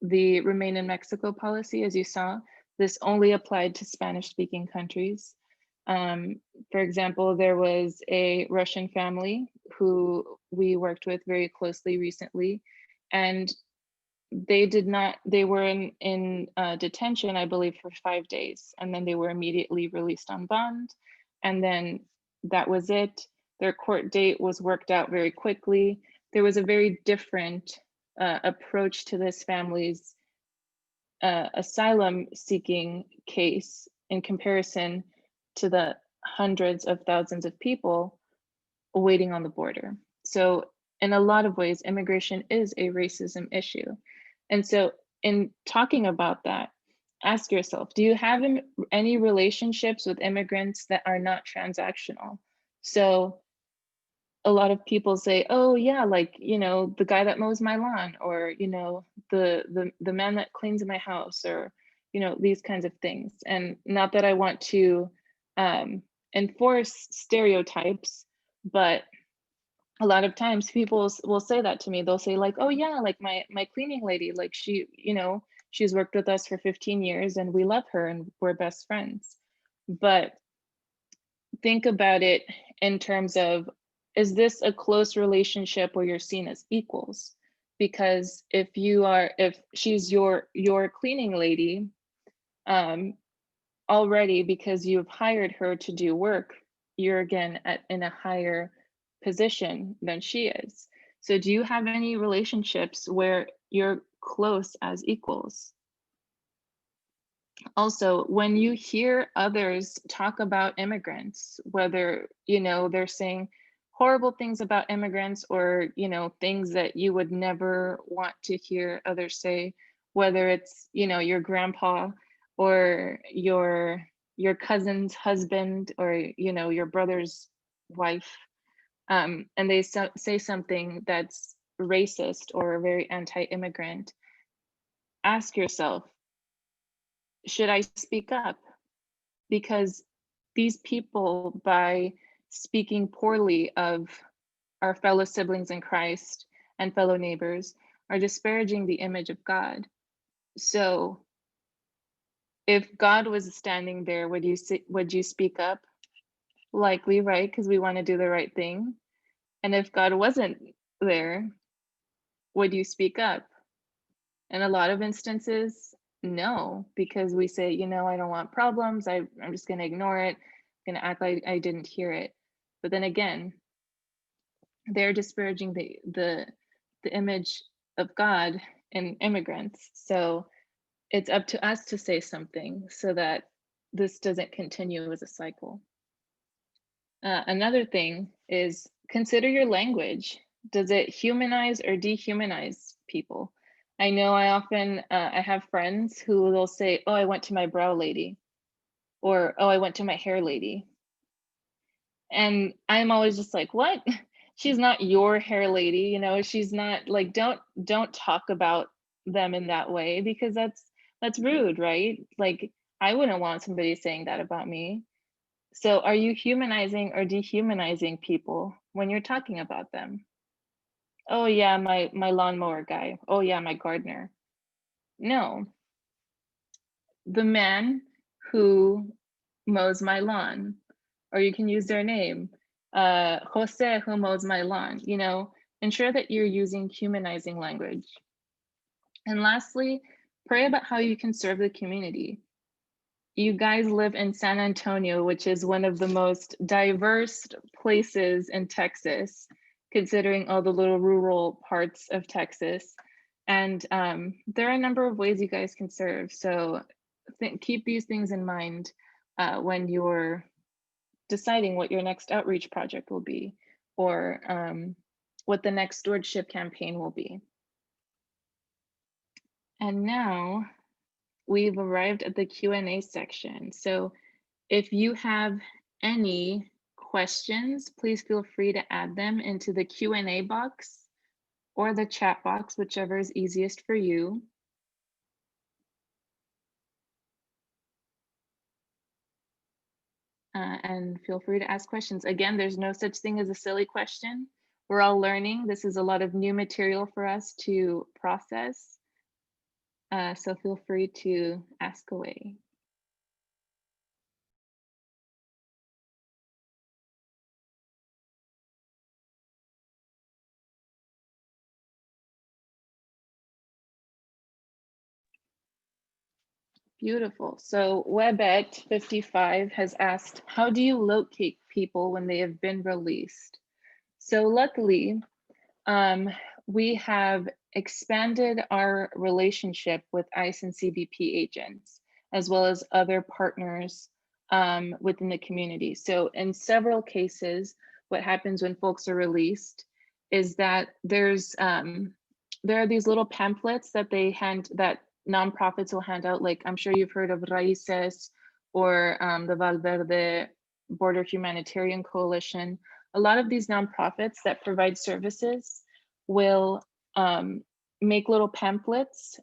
the Remain in Mexico policy. As you saw, this only applied to Spanish-speaking countries. For example, there was a Russian family who we worked with very closely recently, and they were in detention, I believe, for 5 days, and then they were immediately released on bond, and then that was it. Their court date was worked out very quickly. There was a very different approach to this family's asylum seeking case in comparison to the hundreds of thousands of people waiting on the border. So in a lot of ways, immigration is a racism issue. And so in talking about that, ask yourself, do you have any relationships with immigrants that are not transactional? So a lot of people say, oh yeah, like, you know, the guy that mows my lawn, or, you know, the man that cleans my house, or, you know, these kinds of things. And not that I want to enforce stereotypes, but a lot of times people will say that to me. They'll say like, oh yeah, like my cleaning lady, like she, you know, she's worked with us for 15 years and we love her and we're best friends. But think about it in terms of, is this a close relationship where you're seen as equals? Because if she's your cleaning lady, already, because you've hired her to do work, you're again in a higher position than she is. So do you have any relationships where you're close as equals? Also, when you hear others talk about immigrants, whether, you know, they're saying horrible things about immigrants, or, you know, things that you would never want to hear others say, whether it's, you know, your grandpa or your cousin's husband, or, you know, your brother's wife, and they say something that's racist or very anti-immigrant, ask yourself, should I speak up? Because these people, by speaking poorly of our fellow siblings in Christ and fellow neighbors, are disparaging the image of God. So if God was standing there, would you speak up? Likely, right? Because we want to do the right thing. And if God wasn't there, would you speak up? In a lot of instances, no, because we say, you know, I don't want problems. I'm just going to ignore it. I'm going to act like I didn't hear it. But then again, they're disparaging the image of God in immigrants. So it's up to us to say something so that this doesn't continue as a cycle. Another thing is consider your language. Does it humanize or dehumanize people? I know I often, I have friends who will say, oh, I went to my brow lady, or, oh, I went to my hair lady. And I'm always just like, what? She's not your hair lady, you know, she's not like, don't talk about them in that way, because that's rude, right? Like, I wouldn't want somebody saying that about me. So are you humanizing or dehumanizing people when you're talking about them? Oh yeah, my lawnmower guy. Oh yeah, my gardener. No, the man who mows my lawn, or you can use their name, Jose who mows my lawn. You know, ensure that you're using humanizing language. And lastly, pray about how you can serve the community. You guys live in San Antonio, which is one of the most diverse places in Texas, considering all the little rural parts of Texas. And there are a number of ways you guys can serve. So keep these things in mind when you're deciding what your next outreach project will be, or what the next stewardship campaign will be. And now we've arrived at the Q&A section. So if you have any questions, please feel free to add them into the Q&A box or the chat box, whichever is easiest for you. And feel free to ask questions. Again, there's no such thing as a silly question. We're all learning. This is a lot of new material for us to process. So feel free to ask away. Beautiful. So Webet55 has asked, how do you locate people when they have been released? So luckily, we have expanded our relationship with ICE and CBP agents, as well as other partners within the community. So in several cases, what happens when folks are released is that there are these little pamphlets that that nonprofits will hand out. Like, I'm sure you've heard of Raíces or the Valverde Border Humanitarian Coalition. A lot of these nonprofits that provide services will make little pamphlets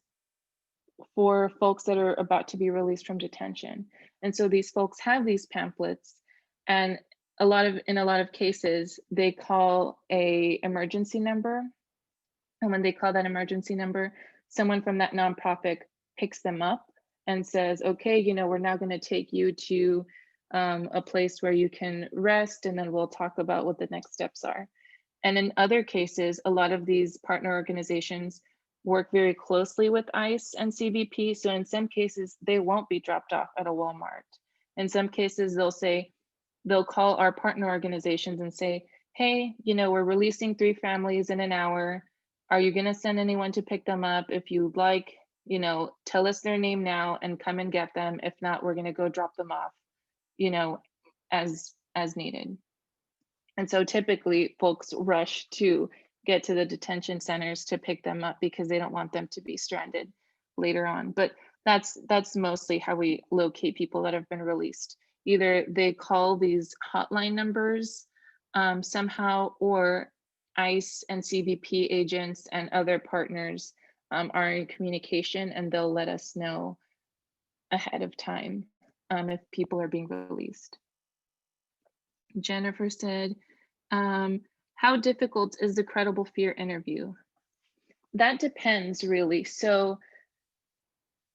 for folks that are about to be released from detention. And so these folks have these pamphlets, and in a lot of cases, they call a emergency number. And when they call that emergency number, someone from that nonprofit picks them up and says, okay, you know, we're now going to take you to a place where you can rest, and then we'll talk about what the next steps are. And in other cases, a lot of these partner organizations work very closely with ICE and CBP. So in some cases, they won't be dropped off at a Walmart. In some cases, they'll call our partner organizations and say, hey, you know, we're releasing 3 families in an hour. Are you going to send anyone to pick them up? If you'd like, you know, tell us their name now and come and get them. If not, we're going to go drop them off, you know, as needed. And so typically folks rush to get to the detention centers to pick them up because they don't want them to be stranded later on. But that's mostly how we locate people that have been released. Either they call these hotline numbers somehow, or ICE and CBP agents and other partners are in communication, and they'll let us know ahead of time if people are being released. Jennifer said, how difficult is the credible fear interview? That depends, really. So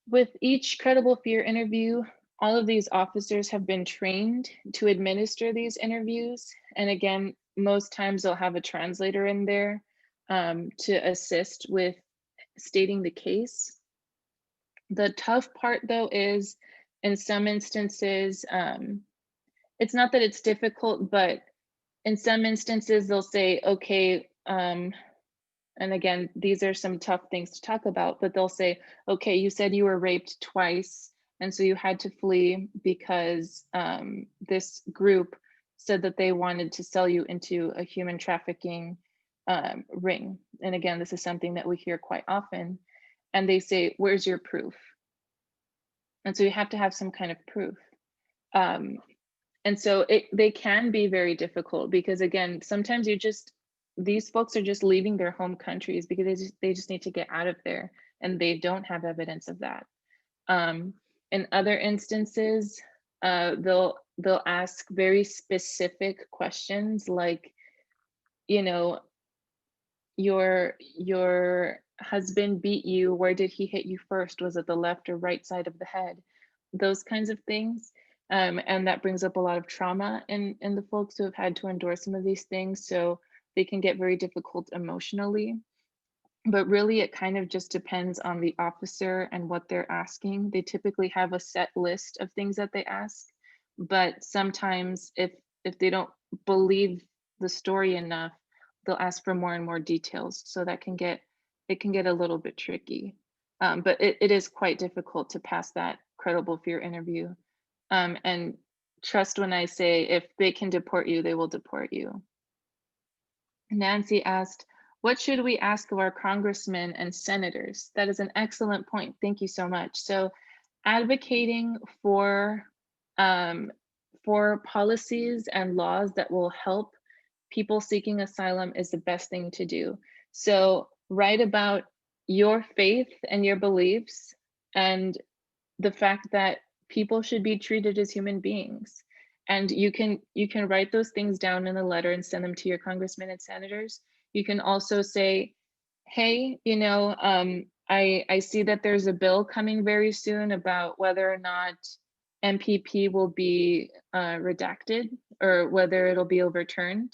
with each credible fear interview, all of these officers have been trained to administer these interviews. And again, most times they'll have a translator in there to assist with stating the case. The tough part, though, is in some instances, it's not that it's difficult, but In some instances, they'll say, okay, and again, these are some tough things to talk about, but they'll say, okay, you said you were raped twice, and so you had to flee because this group said that they wanted to sell you into a human trafficking ring. And again, this is something that we hear quite often. And they say, where's your proof? And so you have to have some kind of proof. And so they can be very difficult because, again, sometimes these folks are just leaving their home countries because they just need to get out of there, and they don't have evidence of that. In other instances, they'll ask very specific questions like, you know, your husband beat you. Where did he hit you first? Was it the left or right side of the head? Those kinds of things. And that brings up a lot of trauma in the folks who have had to endure some of these things. So they can get very difficult emotionally. But really, it kind of just depends on the officer and what they're asking. They typically have a set list of things that they ask. But sometimes if they don't believe the story enough, they'll ask for more and more details. So that can get a little bit tricky. But it is quite difficult to pass that credible fear interview. And trust when I say, if they can deport you, they will deport you. Nancy asked, what should we ask of our congressmen and senators? That is an excellent point. Thank you so much. So advocating for policies and laws that will help people seeking asylum is the best thing to do. So write about your faith and your beliefs and the fact that people should be treated as human beings. And you can write those things down in a letter and send them to your congressmen and senators. You can also say, hey, I see that there's a bill coming very soon about whether or not MPP will be redacted or whether it'll be overturned.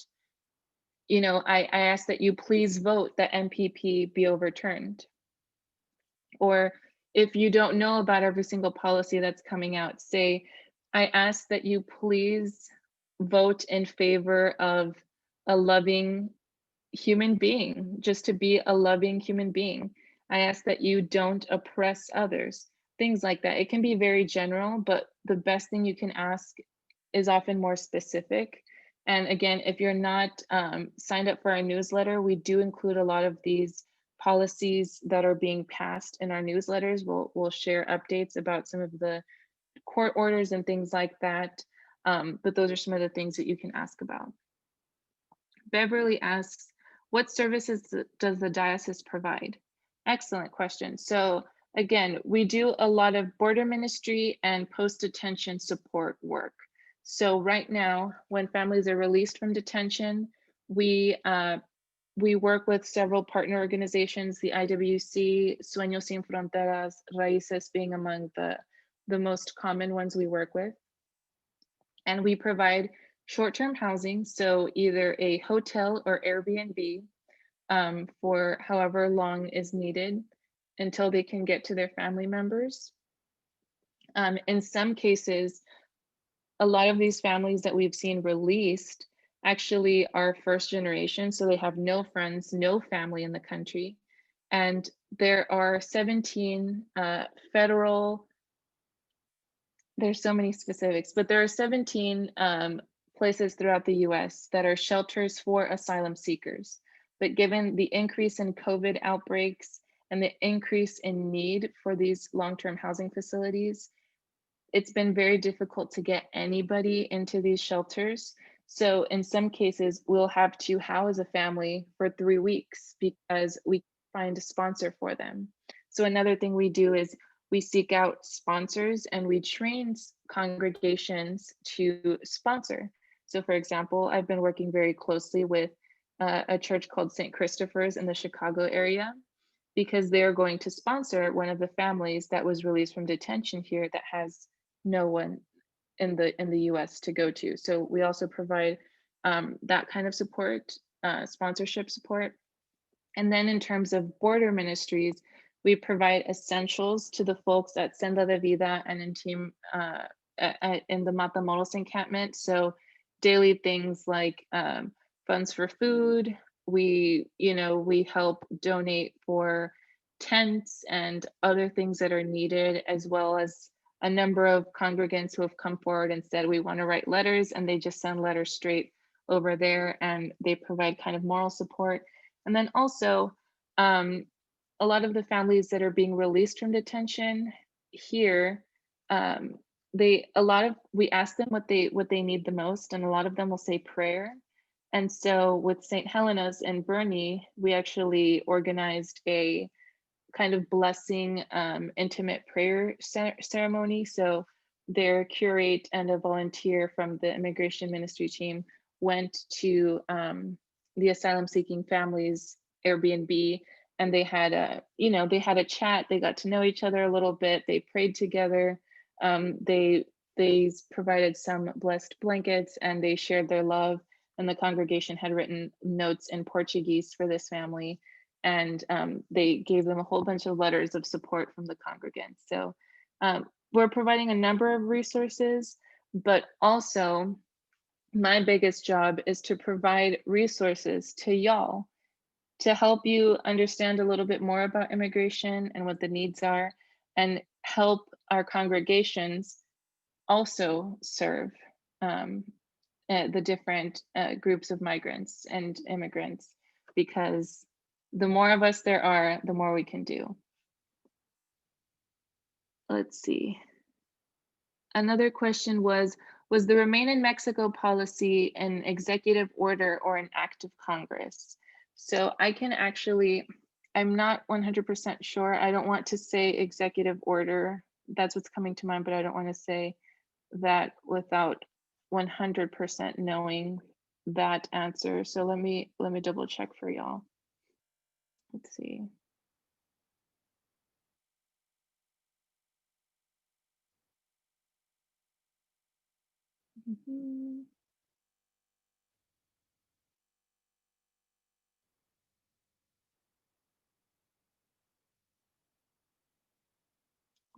I ask that you please vote that MPP be overturned. Or if you don't know about every single policy that's coming out, say, I ask that you please vote in favor of a loving human being, just to be a loving human being. I ask that you don't oppress others, things like that. It can be very general, but the best thing you can ask is often more specific. And again, if you're not signed up for our newsletter, we do include a lot of these policies that are being passed in our newsletters. We'll share updates about some of the court orders and things like that. But those are some of the things that you can ask about. Beverly asks, what services does the diocese provide? Excellent question. So again, we do a lot of border ministry and post-detention support work. So right now, when families are released from detention, we work with several partner organizations, the IWC, Sueños Sin Fronteras, Raíces being among the most common ones we work with. And we provide short-term housing, so either a hotel or Airbnb for however long is needed until they can get to their family members. In some cases, a lot of these families that we've seen released actually are first generation, so they have no friends, no family in the country. And there are 17 federal, there's so many specifics, but there are 17 places throughout the US that are shelters for asylum seekers. But given the increase in COVID outbreaks and the increase in need for these long-term housing facilities, it's been very difficult to get anybody into these shelters. So in some cases, we'll have to house a family for 3 weeks because we find a sponsor for them. So another thing we do is we seek out sponsors and we train congregations to sponsor. So for example, I've been working very closely with a church called St. Christopher's in the Chicago area, because they're going to sponsor one of the families that was released from detention here that has no one in the US to go to. So we also provide that kind of support, sponsorship support. And then in terms of border ministries, we provide essentials to the folks at Senda de Vida and in the Matamoros encampment. So daily things like funds for food. We help donate for tents and other things that are needed, as well as a number of congregants who have come forward and said, we want to write letters, and they just send letters straight over there, and they provide kind of moral support. And then also a lot of the families that are being released from detention here, we ask them what they need the most, and a lot of them will say prayer. And so with St. Helena's in Burney, we actually organized a kind of blessing intimate prayer ceremony. So their curate and a volunteer from the immigration ministry team went to the asylum seeking families Airbnb, and they had a chat. They got to know each other a little bit. They prayed together. They provided some blessed blankets, and they shared their love. And the congregation had written notes in Portuguese for this family, and they gave them a whole bunch of letters of support from the congregants. So we're providing a number of resources, but also my biggest job is to provide resources to y'all to help you understand a little bit more about immigration and what the needs are, and help our congregations also serve the different groups of migrants and immigrants, because the more of us there are, the more we can do. Let's see. Another question was the Remain in Mexico policy an executive order or an act of Congress? So I can actually, I'm not 100% sure. I don't want to say executive order. That's what's coming to mind, but I don't want to say that without 100% knowing that answer. So let me double check for y'all. Let's see.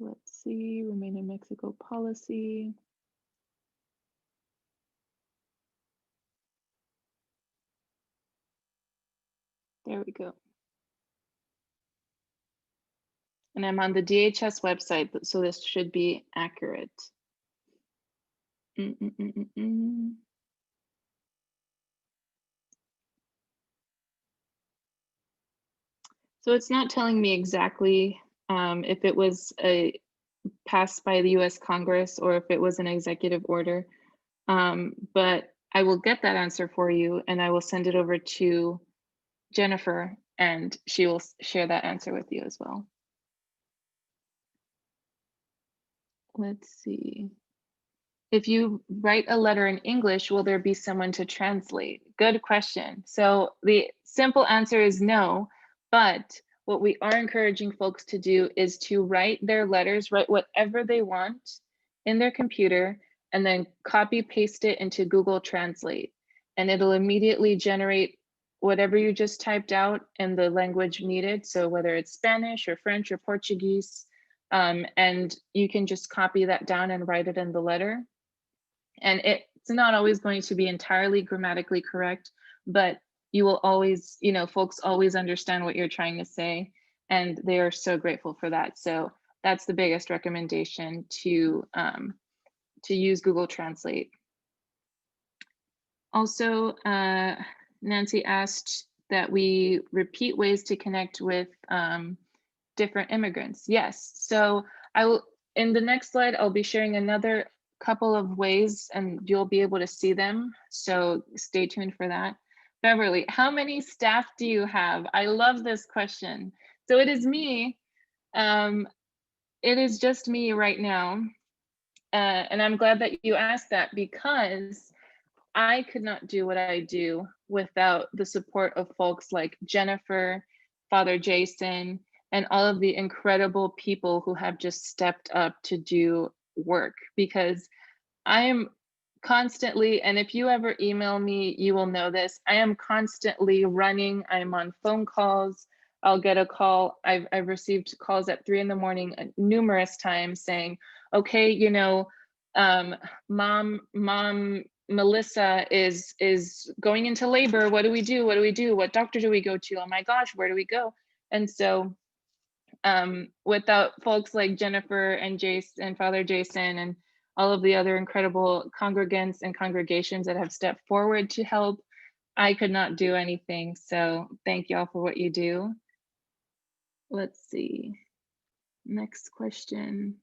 Let's see, Remain in Mexico policy. There we go. And I'm on the DHS website, so this should be accurate. So it's not telling me exactly if it was passed by the US Congress or if it was an executive order, but I will get that answer for you, and I will send it over to Jennifer, and she will share that answer with you as well. Let's see. If you write a letter in English, will there be someone to translate? Good question. So the simple answer is no, but what we are encouraging folks to do is to write their letters, write whatever they want in their computer, and then copy paste it into Google Translate. And it'll immediately generate whatever you just typed out in the language needed. So whether it's Spanish or French or Portuguese, and you can just copy that down and write it in the letter. And it's not always going to be entirely grammatically correct, but you will always, folks always understand what you're trying to say, and they are so grateful for that. So that's the biggest recommendation, to use Google Translate. Also, Nancy asked that we repeat ways to connect with different immigrants. Yes, so I will, in the next slide, I'll be sharing another couple of ways, and you'll be able to see them. So stay tuned for that. Beverly, how many staff do you have? I love this question. So it is me. It is just me right now. And I'm glad that you asked that, because I could not do what I do without the support of folks like Jennifer, Father Jason, and all of the incredible people who have just stepped up to do work, because I am constantly, and if you ever email me, you will know this, I am constantly running. I'm on phone calls. I'll get a call. I've received calls at 3 a.m. numerous times saying, okay, mom Melissa is going into labor. What do we do? What do we do? What doctor do we go to? Oh my gosh, where do we go? And so without folks like Jennifer and Jason and Father Jason and all of the other incredible congregants and congregations that have stepped forward to help, I could not do anything. So thank y'all for what you do. Let's see. Next question.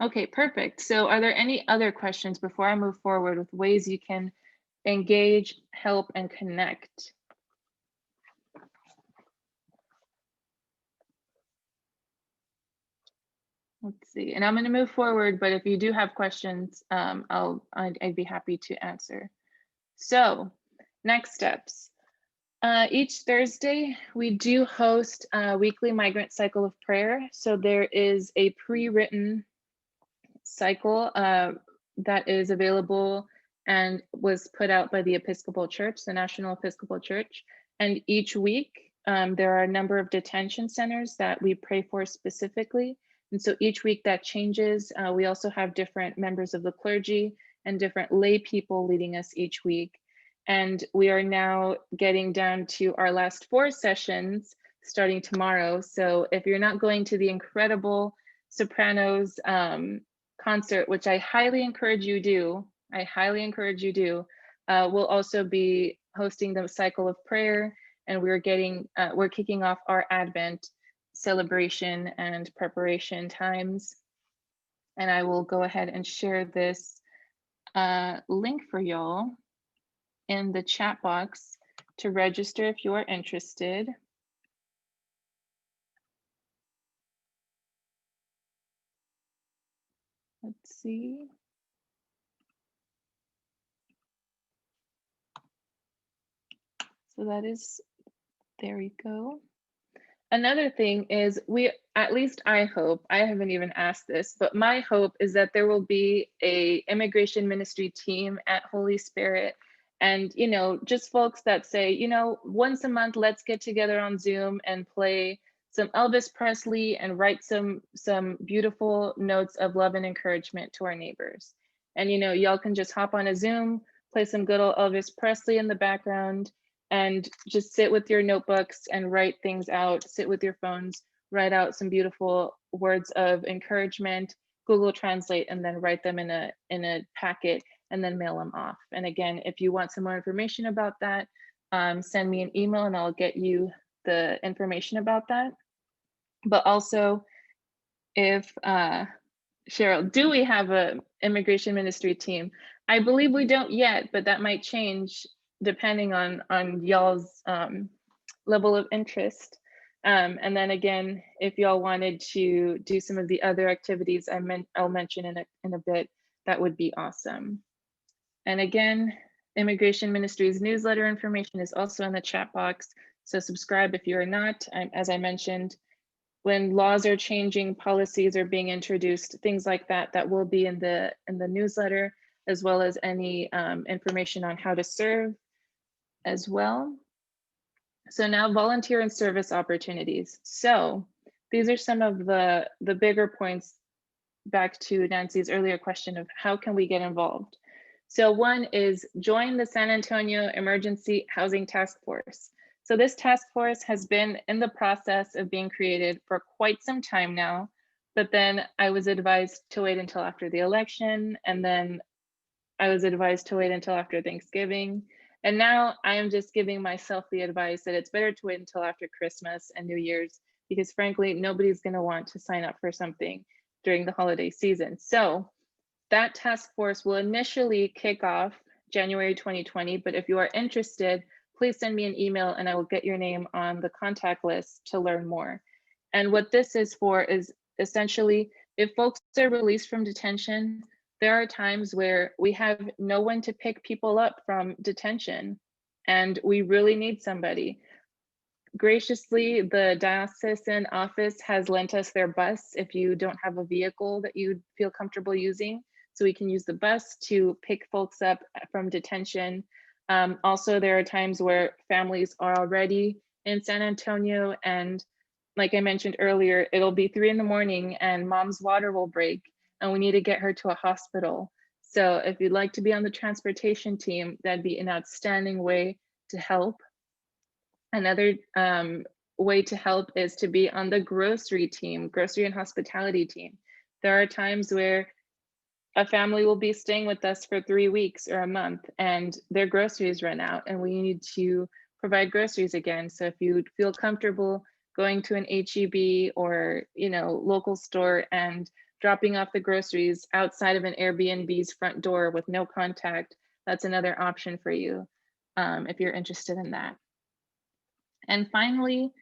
Okay, perfect. So are there any other questions before I move forward with ways you can engage, help, and connect? Let's see, and I'm going to move forward, but if you do have questions, I'd be happy to answer. So next steps. Each Thursday, we do host a weekly migrant cycle of prayer. So there is a pre-written cycle that is available and was put out by the Episcopal Church, the National Episcopal Church. And each week, there are a number of detention centers that we pray for specifically. And so each week that changes. We also have different members of the clergy and different lay people leading us each week. And we are now getting down to our last 4 sessions starting tomorrow. So if you're not going to the incredible Sopranos concert, which I highly encourage you do, we'll also be hosting the cycle of prayer, and we're kicking off our Advent celebration and preparation times. And I will go ahead and share this link for y'all in the chat box to register if you are interested. Let's see. So that is, there we go. Another thing is at least I hope, I haven't even asked this, but my hope is that there will be a immigration ministry team at Holy Spirit. And, you know, just folks that say, you know, once a month, let's get together on Zoom and play some Elvis Presley and write some beautiful notes of love and encouragement to our neighbors. And, you know, y'all can just hop on a Zoom, play some good old Elvis Presley in the background, and just sit with your notebooks and write things out, sit with your phones, write out some beautiful words of encouragement, Google Translate, and then write them in a packet and then mail them off. And again, if you want some more information about that, send me an email and I'll get you the information about that. But also, if Cheryl, do we have an immigration ministry team? I believe we don't yet, but that might change depending on y'all's level of interest. And then again, if y'all wanted to do some of the other activities I'll mention in a bit, that would be awesome. And again, Immigration Ministries newsletter information is also in the chat box. So subscribe if you are not. As I mentioned, when laws are changing, policies are being introduced, things like that, that will be in the newsletter, as well as any information on how to serve as well. So now volunteer and service opportunities. So these are some of the bigger points back to Nancy's earlier question of how can we get involved? So one is join the San Antonio Emergency Housing Task Force. So this task force has been in the process of being created for quite some time now, but then I was advised to wait until after the election, and then I was advised to wait until after Thanksgiving. And now I am just giving myself the advice that it's better to wait until after Christmas and New Year's, because frankly, nobody's going to want to sign up for something during the holiday season. So that task force will initially kick off January 2020, but if you are interested, please send me an email and I will get your name on the contact list to learn more. And what this is for is essentially, if folks are released from detention, there are times where we have no one to pick people up from detention, and we really need somebody. Graciously, the diocesan office has lent us their bus if you don't have a vehicle that you feel comfortable using. So we can use the bus to pick folks up from detention. Also, there are times where families are already in San Antonio, and like I mentioned earlier, it'll be 3 in the morning and mom's water will break. and we need to get her to a hospital. So if you'd like to be on the transportation team, that'd be an outstanding way to help. Another way to help is to be on the grocery team, grocery and hospitality team. There are times where a family will be staying with us for 3 weeks or a month and their groceries run out and we need to provide groceries again. So if you feel comfortable going to an HEB or local store and dropping off the groceries outside of an Airbnb's front door with no contact, that's another option for you if you're interested in that. And finally,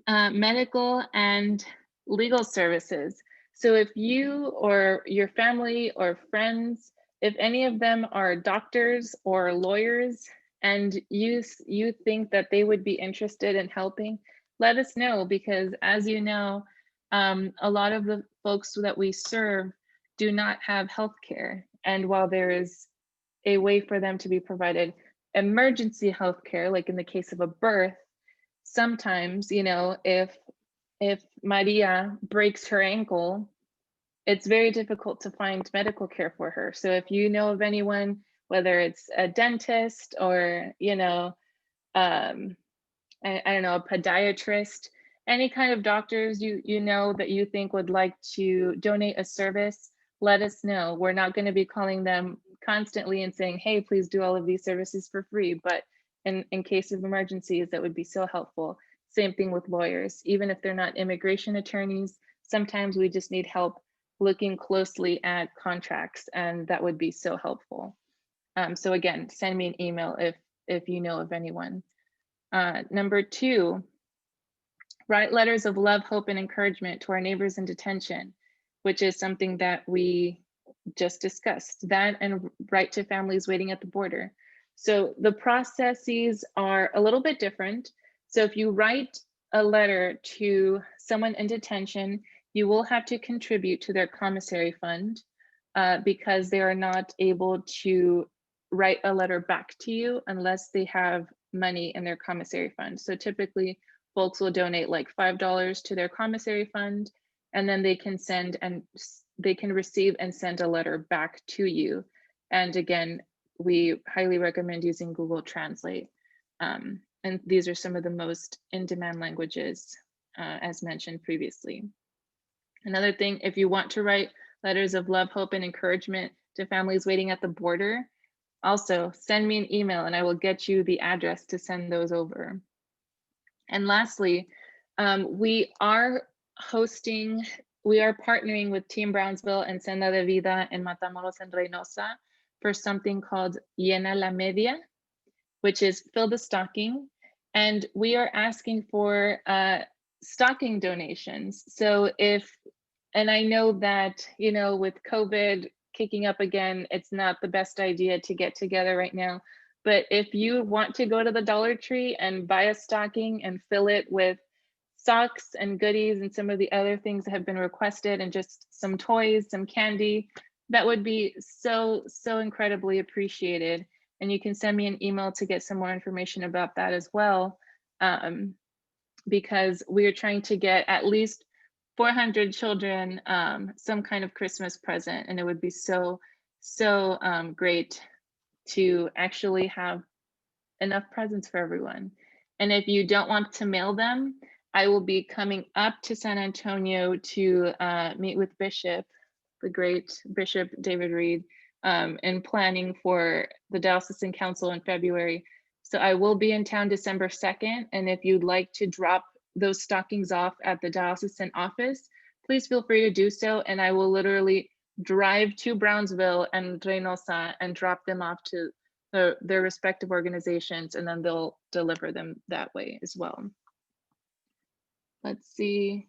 medical and legal services. So if you or your family or friends, if any of them are doctors or lawyers and you think that they would be interested in helping, let us know, because as you know, a lot of the folks that we serve do not have health care. And while there is a way for them to be provided emergency health care, like in the case of a birth, sometimes, if Maria breaks her ankle, it's very difficult to find medical care for her. So if you know of anyone, whether it's a dentist or, I don't know, a podiatrist, any kind of doctors you know that you think would like to donate a service, let us know. We're not going to be calling them constantly and saying, hey, please do all of these services for free. But in case of emergencies, that would be so helpful. Same thing with lawyers. Even if they're not immigration attorneys, sometimes we just need help looking closely at contracts, and that would be so helpful. So again, send me an email if you know of anyone. Number 2, write letters of love, hope, and encouragement to our neighbors in detention, which is something that we just discussed. That and write to families waiting at the border. So the processes are a little bit different. So if you write a letter to someone in detention, you will have to contribute to their commissary fund because they are not able to write a letter back to you unless they have money in their commissary fund. So typically folks will donate like $5 to their commissary fund, and then they can send and they can receive and send a letter back to you. And again, we highly recommend using Google Translate. And these are some of the most in-demand languages, as mentioned previously. Another thing, if you want to write letters of love, hope, and encouragement to families waiting at the border, also send me an email and I will get you the address to send those over. And lastly, we are partnering with Team Brownsville and Senda de Vida in Matamoros and Reynosa for something called Llena la Media, which is fill the stocking. And we are asking for stocking donations. So and I know that, with COVID kicking up again, it's not the best idea to get together right now. But if you want to go to the Dollar Tree and buy a stocking and fill it with socks and goodies and some of the other things that have been requested and just some toys, some candy, that would be so incredibly appreciated. And you can send me an email to get some more information about that as well, because we are trying to get at least 400 children some kind of Christmas present, and it would be so great to actually have enough presents for everyone. And if you don't want to mail them, I will be coming up to San Antonio to meet with Bishop, the great Bishop David Reed, and planning for the Diocesan Council in February. So I will be in town December 2nd. And if you'd like to drop those stockings off at the diocesan office, please feel free to do so. And I will literally drive to Brownsville and Reynosa and drop them off to their respective organizations, and then they'll deliver them that way as well. Let's see.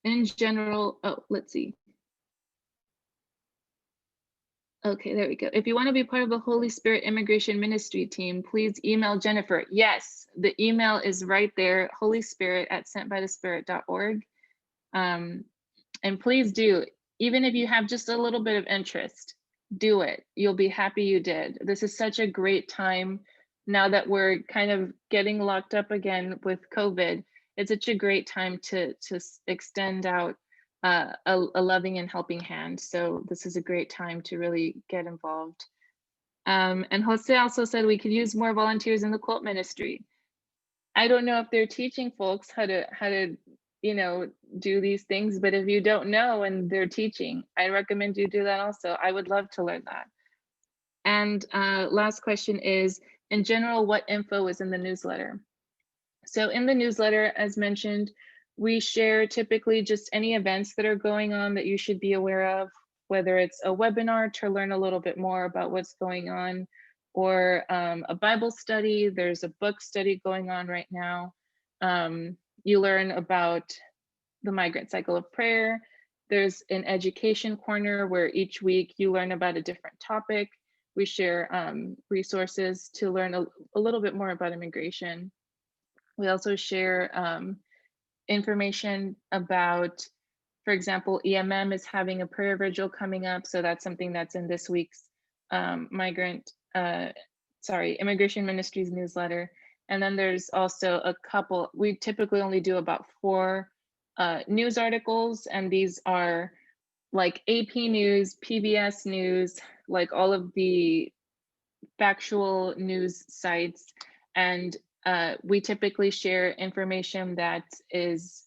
In general, let's see. Okay, there we go. If you want to be part of the Holy Spirit Immigration Ministry team, please email Jennifer. Yes, the email is right there, holyspirit@sentbythespirit.org. And please do, even if you have just a little bit of interest, do it. You'll be happy you did. This is such a great time now that we're kind of getting locked up again with COVID. It's such a great time to extend out a loving and helping hand. So this is a great time to really get involved. And Jose also said we could use more volunteers in the quilt ministry. I don't know if they're teaching folks how to do these things, but if you don't know and they're teaching, I recommend you do that also. I would love to learn that. And last question is, in general, what info is in the newsletter? So in the newsletter, as mentioned, we share typically just any events that are going on that you should be aware of, whether it's a webinar to learn a little bit more about what's going on, or a Bible study. There's a book study going on right now. You learn about the migrant cycle of prayer. There's an education corner where each week you learn about a different topic. We share resources to learn a little bit more about immigration. We also share information about, for example, EMM is having a prayer vigil coming up. So that's something that's in this week's Immigration Ministries newsletter. And then there's also a couple, we typically only do about 4 news articles, and these are like AP News, PBS News, like all of the factual news sites. And we typically share information that is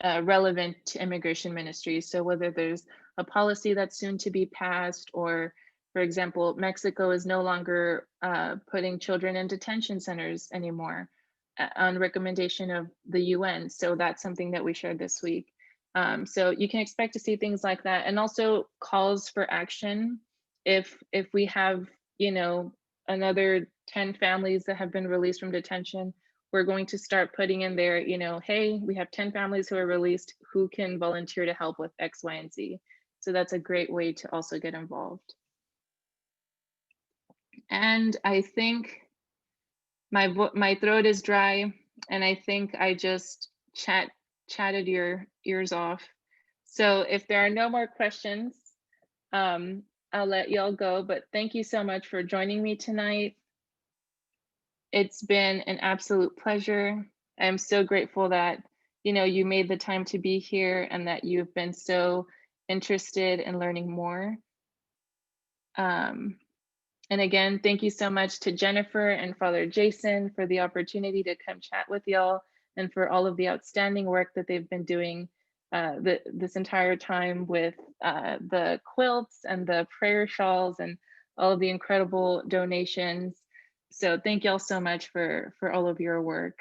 relevant to immigration ministries. So whether there's a policy that's soon to be passed, or for example, Mexico is no longer putting children in detention centers anymore on recommendation of the UN. So that's something that we shared this week. So you can expect to see things like that, and also calls for action. If we have, another 10 families that have been released from detention, we're going to start putting in there, hey, we have 10 families who are released, who can volunteer to help with X, Y, and Z. So that's a great way to also get involved. And I think my throat is dry, and I think I just chatted your ears off. So if there are no more questions, I'll let y'all go, but thank you so much for joining me tonight. It's been an absolute pleasure. I'm so grateful that, you made the time to be here, and that you've been so interested in learning more. And again, thank you so much to Jennifer and Father Jason for the opportunity to come chat with y'all, and for all of the outstanding work that they've been doing this entire time with the quilts and the prayer shawls and all of the incredible donations. So thank y'all so much for all of your work.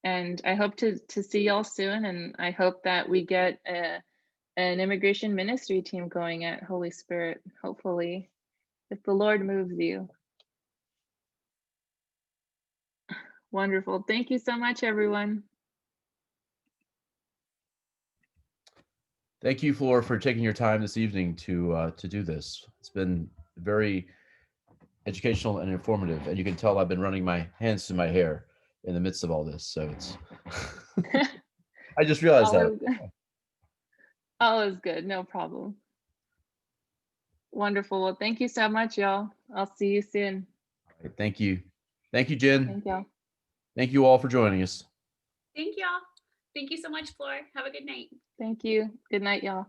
And I hope to see y'all soon. And I hope that we get an immigration ministry team going at Holy Spirit, hopefully, if the Lord moves you. Wonderful. Thank you so much, everyone. Thank you, Flor, for taking your time this evening to do this. It's been very educational and informative, and you can tell I've been running my hands through my hair in the midst of all this. So it's I just realized that. All is good, no problem. Wonderful. Well, thank you so much, y'all. I'll see you soon. All right, thank you. Thank you, Jen. Thank y'all. Thank you all for joining us. Thank y'all. Thank you so much, Flor. Have a good night. Thank you. Good night, y'all.